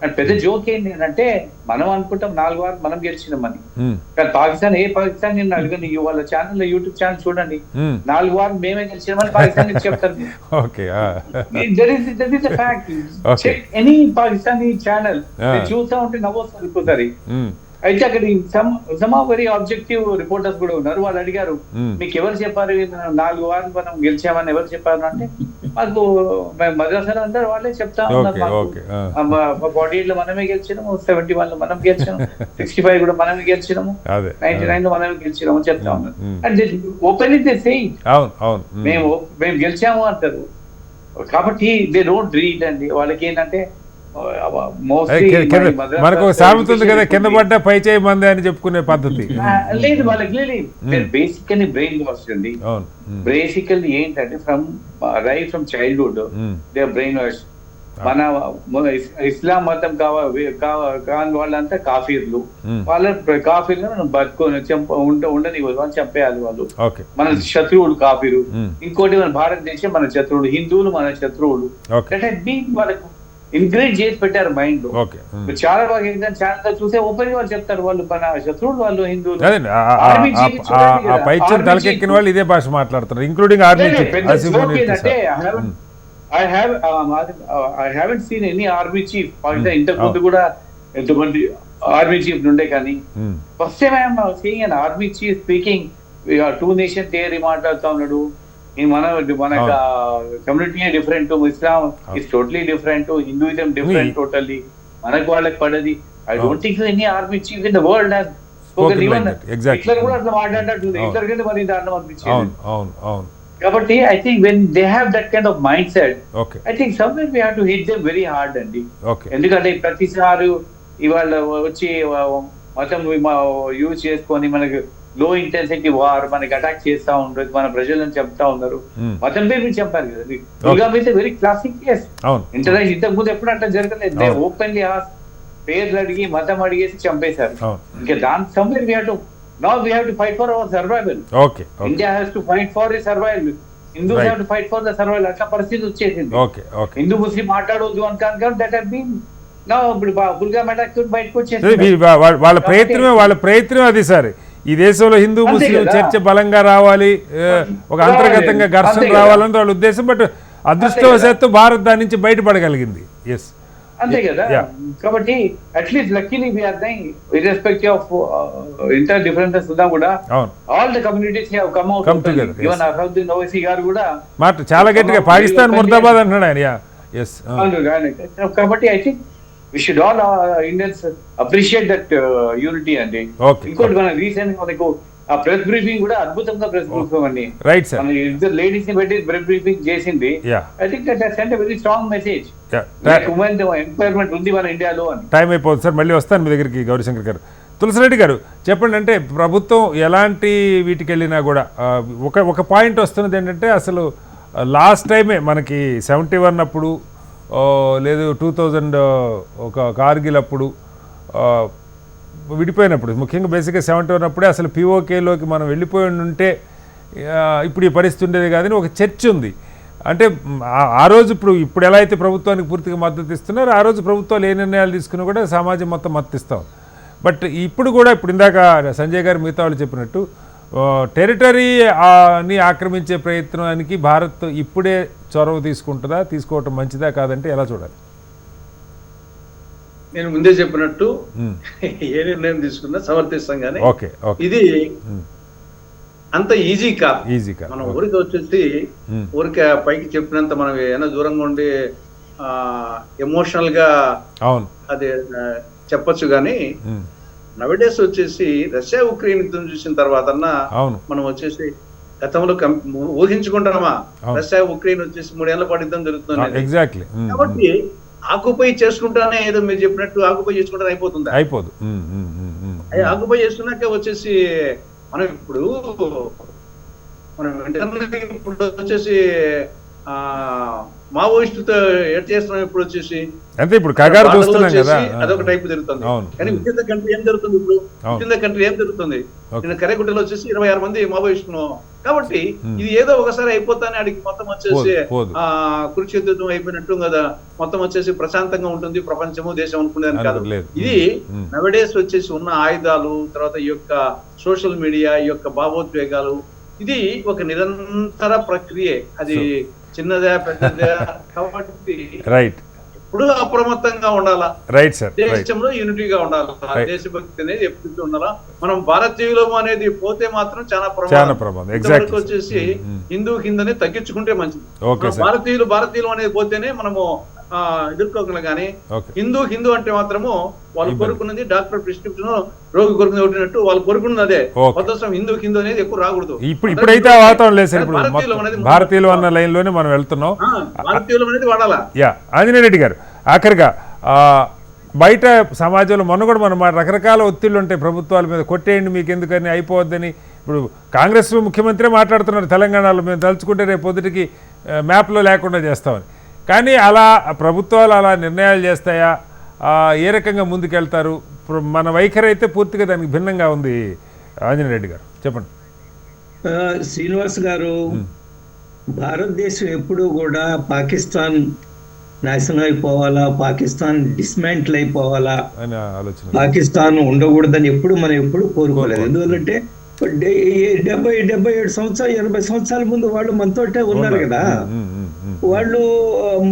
అండ్ పెద్ద జోక్ ఏంటి అంటే, మనం అనుకుంటాం 4 వారాలు మనం గెలిచినామని, కానీ పాకిస్తాన్ నేను అడగండి, వాళ్ళ ఛానల్ యూట్యూబ్ ఛానల్ చూడండి, 4 వారాలు మేమే గెలిచినామని పాకిస్తాన్ చెప్తారు. ఎనీ పాకిస్తానీ ఛానల్ చూస్తా ఉంటే నవ్వొస్తారు ఒక్కోసారి. అయితే అక్కడ సమ్ వెరీ ఆబ్జెక్టివ్ రిపోర్టర్స్ కూడా ఉన్నారు. వాళ్ళు అడిగారు, మీకు ఎవరు చెప్పారు 4 వారాలు మనం గెలిచామని ఎవరు చెప్పారు అంటే, మాకు మద్రసాలు అందరూ వాళ్ళే చెప్తా ఉన్నారు, 48 లో మనమే గెలిచినాము, 71 లో మనం గెలిచినాము, 65 కూడా మనమే గెలిచినాము, 99 లో మనమే గెలిచినాము చెప్తా ఉన్నారు. అండ్ ఓపెన్లీ దే సే మేము గెలిచాము అంటారు. కాబట్టి దే డోంట్ రీడ్ అండి. వాళ్ళకి ఏంటంటే మనకు ఒక సామెత ఉంది కదా, కింద పడ్డ పై చేయి మంది అని చెప్పుకునే పద్ధతి లేదు వాళ్ళకి. బేసికల్లీ బ్రెయిన్ వాష్ అండి. బేసికల్లీ ఏంటంటే from childhood they brain wash. మన ఇస్లాం మతం కాని వాళ్ళంతా కాఫీర్లు, వాళ్ళ కాఫీర్లు బతుకొని ఉండనివ్వదు, వాళ్ళు చంపేయాలి వాళ్ళు. మన శత్రువులు కాఫీరు. ఇంకోటి మన భారతదేశం మన శత్రువులు, హిందువులు మన శత్రువులు. వాళ్ళకు ఇంక్రీజ్ చేసి పెట్టారు మైండ్ లో. చాలా బాగా ఛానల్ చూసే ఓపెన్ వాళ్ళు చెప్తారు, వాళ్ళు మన శత్రువులు, వాళ్ళు హిందువులు. తలకెక్కిన వాళ్ళు ఇదే భాష మాట్లాడుతారు, including army chief. I haven't seen any army chief. ఇంతకు ముందు కూడా ఎంతమంది ఆర్మీ చీఫ్ ఉండే, కానీ first time I'm seeing an army chief speaking. 2 nations theory మాట్లాడుతా ఉన్నాడు. మన community different, Islam is totally different, Hinduism different totally, మనకు వాళ్ళకి పడది. I don't think any army chief in the world has spoken. Even Hitler కూడా అట్లా మాట్లాడినట్టు, Hitler కంటే మరి దారుణం అనిపించింది. కాబట్టి I think when they have that kind of mindset, I think somewhere we have to hit them very hard అండి. ఎందుకంటే ప్రతిసారి ఇవాళ వచ్చి మతం యూజ్ చేసుకొని మనకు లో ఇంటెన్సిటీ వార్ మనకి అటాక్ చేస్తా ఉండదు, మన ప్రజలను చెప్తా ఉన్నారు. మతం పేరు మీరు చెప్పారు కదా, దుర్గా మీద వెరీ క్లాసిక్ కేస్. ఇంటర్నేషనల్ ఇంతకు ముందు ఎప్పుడు అట్లా జరగలేదు. ఓపెన్లీ పేర్లు అడిగి మతం అడిగేసి చంపేశారు. ఇంకా దాని somewhere we have to now we have to fight for our survival. India has to fight for its survival. Hindus have to fight for the survival. అట్లా పరిస్థితి వచ్చేసింది. హిందూ ముస్లిం మాట్లాడొద్దు అని కాదు, దట్ హస్ బీన్ నౌ బుల్గామ్ అటాక్ బయటకు వచ్చేసింది. వాళ్ళ ప్రయత్నం అది సార్. ఈ దేశంలో హిందూ ముస్లిం చర్చ బలంగా రావాలి, ఒక అంతర్గతంగా ఘర్షణ రావాలని వాళ్ళ ఉద్దేశం. బట్ అదృష్టవశాత్తు భారత్ దాని నుంచి బయటపడగలిగింది. ఎస్, అంతే కదా. కాబట్టి at least luckily we are doing irrespective of inter differences ఉన్నా కూడా all the communities have come out together. Even Asaduddin Owaisi గారు కూడా చాలా గట్టిగా పాకిస్తాన్ ముర్దాబాద్ అంటున్నాడు ఆయన. yes కాబట్టి I think we should all Indians appreciate that unity అండి. ఇంకోటి మన రీసెంట్ మనకు ఆ ప్రెస్ బ్రీఫింగ్ కూడా అద్భుతంగా ప్రెస్ బ్రీఫింగ్ అండి. రైట్ సార్, మన ఇద్దరు లేడీస్ ని పెట్టి ప్రెస్ బ్రీఫింగ్ చేసింది. I think that has cent a very strong message. Women empowerment ఉంది మన ఇండియాలో అని. టైం అయిపోతుంది సార్, మళ్ళీ వస్తాను మీ దగ్గరికి గౌరీశంకర్ గారు. తులసిరెడ్డి గారు చెప్పండి, అంటే ప్రభుత్వం ఎలాంటి వీటికి వెళ్ళినా కూడా ఒక పాయింట్ వస్తున్నది ఏంటంటే, అసలు లాస్ట్ టైమే మనకి 71 అప్పుడు లేదు 2000 ఒక కార్గిల్ అప్పుడు విడిపోయినప్పుడు, ముఖ్యంగా బేసిక్గా 71 అప్పుడే అసలు పిఓకేలోకి మనం వెళ్ళిపోయి ఉంటే ఇప్పుడు ఈ పరిస్థితి ఉండేది కాదని ఒక చర్చ ఉంది. అంటే ఆ రోజు ఇప్పుడు ఎలా అయితే ప్రభుత్వానికి పూర్తిగా మద్దతు ఇస్తున్నారో, ఆ రోజు ప్రభుత్వాలు ఏ నిర్ణయాలు తీసుకున్నా కూడా సమాజం మొత్తం మద్దతిస్తాం. బట్ ఇప్పుడు కూడా ఇప్పుడు ఇందాక సంజయ్ గారు మిగతా వాళ్ళు చెప్పినట్టు టెరిటరీని ఆక్రమించే ప్రయత్నానికి భారత్ ఇప్పుడే చొరవ తీసుకుంటుందా, తీసుకోవటం మంచిదా కాదంటే ఎలా చూడాలి? నేను ముందే చెప్పినట్టు ఏ నిర్ణయం తీసుకున్నా సమర్థిస్తాం, కానీ ఇది అంత ఈజీ కాదు. మనం ఊరికి వచ్చేసి ఊరికి పైకి చెప్పినంత మనం ఏమైనా దూరంగా ఉండి ఎమోషనల్ గా అది చెప్పచ్చు, కానీ నవడేస్ వచ్చేసి రష్యా ఉక్రెయిన్ యుద్ధం చూసిన తర్వాత మనం వచ్చేసి గతంలో ఊహించుకుంటామా? రష్యా ఉక్రెయిన్ వచ్చేసి 3 ఏళ్ల పాటు యుద్ధం జరుగుతుంది. ఎగ్జాక్ట్లీ. కాబట్టి ఆక్యుపై చేసుకుంటానే ఏదో మీరు చెప్పినట్టు ఆక్యుపై చేసుకుంటానే అయిపోతుంది. అయిపోదు. ఆక్యుపై చేసుకున్నాక వచ్చేసి మనం ఇప్పుడు వచ్చేసి మావోయిస్టుతో ఎట్ చేస్తున్నాం. ఇప్పుడు వచ్చేసి అంటే ఇప్పుడు కగారు చూస్తున్నాం కదా, అదొక టైప్ జరుగుతుంది. కానీ విత్ ఇన్ ద కంట్రీ ఏం జరుగుతుంది? ఇప్పుడు విత్ ఇన్ ద కంట్రీ ఏం జరుగుతుంది? నేను కరేగుట్టలో వచ్చేసి 26 మంది మావోయిస్టులు. కాబట్టి ఇది ఏదో ఒకసారి అయిపోతానే అడిగి మొత్తం వచ్చేసి కురుక్షేత్రం అయిపోయినట్టు కదా, మొత్తం వచ్చేసి ప్రశాంతంగా ఉంటుంది ప్రపంచము దేశం అనుకునేది కాదు. ఇది నవడేస్ వచ్చేసి ఉన్న ఆయుధాలు, తర్వాత ఈ యొక్క సోషల్ మీడియా, ఈ యొక్క భావోద్వేగాలు, ఇది ఒక నిరంతర ప్రక్రియ. అది చిన్నదే పెద్దదే. కాబట్టి రైట్, ఎప్పుడు అప్రమత్తంగా ఉండాలా. Right sir. దేశంలో యూనిటీగా ఉండాలా, దేశభక్తి అనేది ఎప్పుడు ఉండాలా. మనం భారతీయులము అనేది పోతే మాత్రం చాలా ప్రమాదం. వచ్చేసి హిందూని తగ్గించుకుంటే మంచిది. భారతీయులు అనేది పోతేనే మనము ఎదుర్కోగలం. కానీ హిందూ అంటే మాత్రము వాళ్ళు కోరుకున్నది డాక్టర్ ప్రిస్క్రిప్షన్, రోగి కోరుకున్నది ఒకటినట్టు వాళ్ళు కోరుకున్నది అదే. మొత్తం హిందూ అనేది ఎక్కువ రాకూడదు. ఇప్పుడైతే వాతావరణం లేదు సార్. భారతీయులు అన్న లైన్ లోనే మనం వెళ్తున్నాం. భారతీయులు అనేది వాడాలా. ఆంజనేయ రెడ్డి గారు, ఆఖరిగా బయట సమాజంలో మొన్న కూడా మనం రకరకాల ఒత్తిళ్లు ఉంటాయి ప్రభుత్వాల మీద, కొట్టేయండి మీకు ఎందుకని, అయిపోవద్దని. ఇప్పుడు కాంగ్రెస్ ముఖ్యమంత్రి మాట్లాడుతున్నారు తెలంగాణలో మేము తలుచుకుంటే రేపు పొద్దుటికి మ్యాప్లో లేకుండా చేస్తామని. కానీ అలా ప్రభుత్వాలు అలా నిర్ణయాలు చేస్తాయా? ఏ రకంగా ముందుకెళ్తారు? మన వైఖరి అయితే పూర్తిగా దానికి భిన్నంగా ఉంది. ఆంజనేయ రెడ్డి గారు చెప్పండి. శ్రీనివాస్ గారు, భారతదేశం ఎప్పుడూ కూడా పాకిస్తాన్ నాశనం అయిపోవాలా, పాకిస్తాన్ డిస్మాంటిల్ అయిపోవాలా, పాకిస్తాన్ ఉండకూడదని మనం ఎప్పుడు కోరుకోలేదు. ఎందుకంటే 77 సంవత్సరాలు 80 సంవత్సరాల ముందు వాళ్ళు మనతోటే ఉన్నారు కదా, వాళ్ళు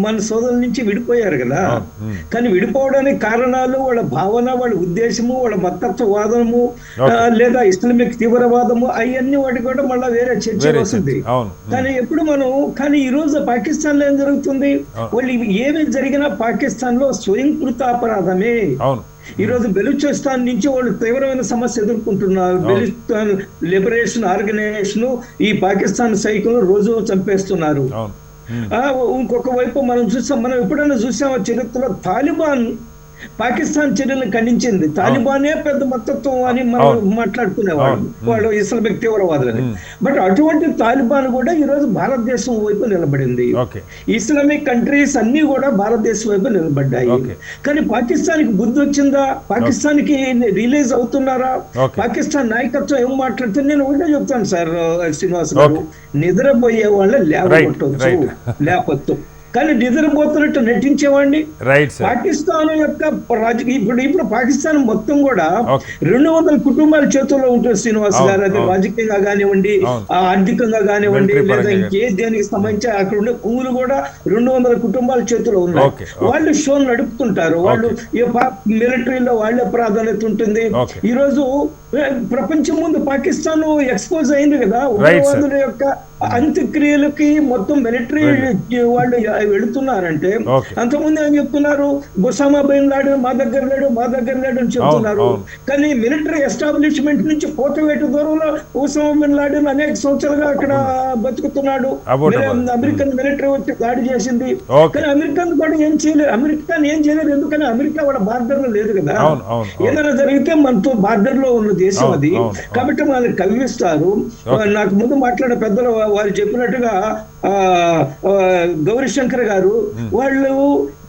మన సోదరుల నుంచి విడిపోయారు కదా. కానీ విడిపోవడానికి కారణాలు వాళ్ళ భావన, వాళ్ళ ఉద్దేశము, వాళ్ళ మతత్వవాదము, లేదా ఇస్లామిక్ తీవ్రవాదము, అవన్నీ వాటి కూడా మళ్ళీ వేరే చర్చ వస్తుంది. కానీ ఈ రోజు పాకిస్తాన్ లో ఏం జరుగుతుంది? వాళ్ళు ఏమి జరిగినా పాకిస్తాన్ లో స్వయంకృత అపరాధమే. ఈ రోజు బెలూచిస్తాన్ నుంచి వాళ్ళు తీవ్రమైన సమస్య ఎదుర్కొంటున్నారు. బెలూచిస్తాన్ లిబరేషన్ ఆర్గనైజేషన్ ఈ పాకిస్తాన్ సైకిల్ రోజు చంపేస్తున్నారు. ఇంకొక వైపు మనం ఎప్పుడైనా చూసామో చరిత్రలో తాలిబాన్ పాకిస్తాన్ చర్యలను ఖండించింది. తాలిబానే పెద్ద మతత్వం అని మనం మాట్లాడుకునేవాళ్ళు, వాళ్ళు ఇస్లామిక్ తీవ్రవాదులని. బట్ అటువంటి తాలిబాన్ కూడా ఈ రోజు భారతదేశం వైపు నిలబడింది. ఇస్లామిక్ కంట్రీస్ అన్ని కూడా భారతదేశం వైపు నిలబడ్డాయి. కానీ పాకిస్తాన్ కి బుద్ధి వచ్చిందా? పాకిస్తాన్ కి రిలీజ్ అవుతున్నారా? పాకిస్తాన్ నాయకత్వం ఏం మాట్లాడుతుంది? నేను ఒకటే చెప్తాను సార్ శ్రీనివాస్ గారు, నిద్రపోయే వాళ్ళ లేవగొట్టవచ్చు, లేపొచ్చు. కానీ నిద్రపోతున్నట్టు నటించేవాడిని. పాకిస్తాన్ యొక్క ఇప్పుడు పాకిస్తాన్ మొత్తం కూడా 200 కుటుంబాల చేతుల్లో ఉంటుంది శ్రీనివాస్ గారు. అది రాజకీయంగా కానివ్వండి, ఆర్థికంగా కానివ్వండి, లేదా ఇంకే దేనికి సంబంధించి అక్కడ ఉండే భూములు కూడా 200 కుటుంబాల చేతుల్లో ఉన్నాయి. వాళ్ళు షో నడుపుతుంటారు. వాళ్ళు మిలిటరీలో వాళ్ళే ప్రాధాన్యత ఉంటుంది. ఈ రోజు ప్రపంచం ముందు పాకిస్తాన్ ఎక్స్పోజ్ అయింది కదా ఉగ్రవాదుల యొక్క అంత్యక్రియలకి. మొత్తం మిలిటరీ వాళ్ళు వెళుతున్నారంటే అంతకుముందు ఏం చెప్తున్నారు? ఒసామా బిన్ లాడెన్ మా దగ్గర లేడు అని చెప్తున్నారు. కానీ మిలిటరీ ఎస్టాబ్లిష్మెంట్ నుంచి పోతవేటు దూరంలో ఒసామా బిన్ లాడెన్ అనేక సంవత్సరాలుగా అక్కడ బతుకుతున్నాడు. అమెరికన్ మిలిటరీ వచ్చి దాడి చేసింది. కానీ అమెరికన్ కూడా ఏం చేయలేదు. ఎందుకని అమెరికా వాళ్ళ బార్డర్ లో లేదు కదా. ఏదైనా జరిగితే మనతో బార్డర్ లో ఉన్న దేశం అది. కాబట్టి మనల్ని కవ్విస్తారు. నాకు ముందు మాట్లాడే పెద్దలు వాళ్ళు చెప్పినట్టుగా గౌరీశంకర్ గారు, వాళ్ళు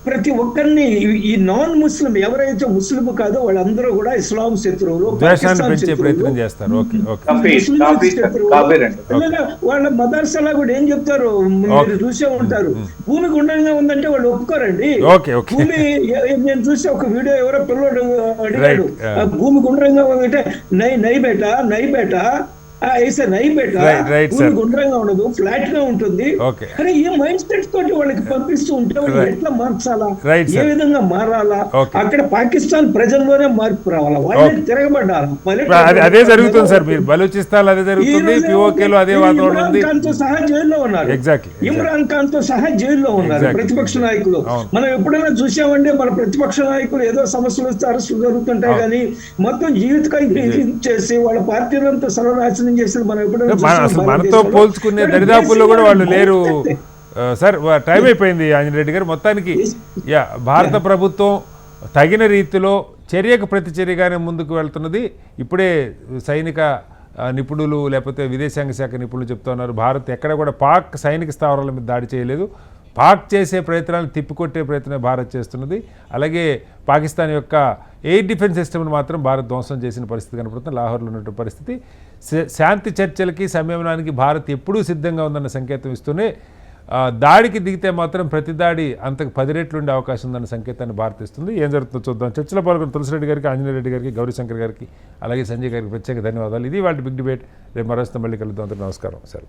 ప్రతి ఒక్కరిని ఈ నాన్ ముస్లిం ఎవరైతే ముస్లిం కాదో వాళ్ళందరూ కూడా ఇస్లాం శత్రువులు, వాళ్ళ మదర్సాలా కూడా ఏం చెప్తారు మీరు చూసే ఉంటారు. భూమి గుండ్రంగా ఉందంటే వాళ్ళు ఒప్పుకోరండి. భూమి నేను చూసే ఒక వీడియో ఎవరో పిల్లడు అడిగాడు, భూమి గుండ్రంగా ఉందంటే నై బేట భూమి గుండ్రంగా ఉండదు, ఫ్లాట్ గా ఉంటుంది. కానీ ఈ మైండ్ సెట్ తోటి వాళ్ళకి పంపిస్తూ ఉంటే వాళ్ళు ఎట్లా మార్చాలా, ఏ విధంగా మారాలా? అక్కడ పాకిస్తాన్ ప్రజల్లోనే మార్పు రావాలా, వాళ్ళని తిరగబడ్డాలా. అదే జరుగుతుంది సార్. మీరు బలూచిస్తాన్ అదే జరుగుతుంది, ఇమ్రాన్ ఖాన్ తో సహా జైల్లో ఉన్నారు. ఇమ్రాన్ ఖాన్ తో సహా జైల్లో ఉన్నారు ప్రతిపక్ష నాయకులు. మనం ఎప్పుడైనా చూసామంటే మన ప్రతిపక్ష నాయకులు ఏదో సమస్యలు వస్తే అరెస్టులు జరుగుతుంటాయి. కానీ మొత్తం జీవితకాయ చేసి వాళ్ళ పార్టీలంతా సర్వనాశనం నాశనం చేసిన మనం ఎప్పుడైనా అసలు మనతో పోల్చుకునే దరిదాపుల్లో కూడా వాళ్ళు లేరు. సార్ టైం అయిపోయింది ఆంజనేయ రెడ్డి గారు. మొత్తానికి భారత ప్రభుత్వం తగిన రీతిలో చర్యకు ప్రతిచర్యగానే ముందుకు వెళ్తున్నది. ఇప్పుడే సైనిక నిపుణులు లేకపోతే విదేశాంగ శాఖ నిపుణులు చెప్తా ఉన్నారు, భారత్ ఎక్కడ కూడా పాక్ సైనిక స్థావరాల మీద దాడి చేయలేదు, పాక్ చేసే ప్రయత్నాలను తిప్పికొట్టే ప్రయత్నం భారత్ చేస్తున్నది. అలాగే పాకిస్తాన్ యొక్క ఎయిర్ డిఫెన్స్ సిస్టమ్ను మాత్రం భారత్ ధ్వంసం చేసిన పరిస్థితి కనపడుతుంది. లాహోర్లో ఉన్నటువంటి పరిస్థితి. శాంతి చర్చలకి సంయమనానికి భారత్ ఎప్పుడూ సిద్ధంగా ఉందన్న సంకేతం ఇస్తూనే దాడికి దిగితే మాత్రం ప్రతి దాడి అంతకు 10 రెట్లు ఉండే అవకాశం ఉందన్న సంకేతాన్ని భారత్ ఇస్తుంది. ఏం జరుగుతుందో చూద్దాం. చర్చలో పాల్గొన్న తులసిరెడ్డి గారికి, ఆంజనేయ రెడ్డి గారికి, గౌరీశంకర్ గారికి, అలాగే సంజయ్ గారికి ప్రత్యేక ధన్యవాదాలు. ఇది వాళ్ళ బిగ్ డిబేట్. రేపు మరోస్తే మళ్ళీ కలుద్దాం. నమస్కారం సార్.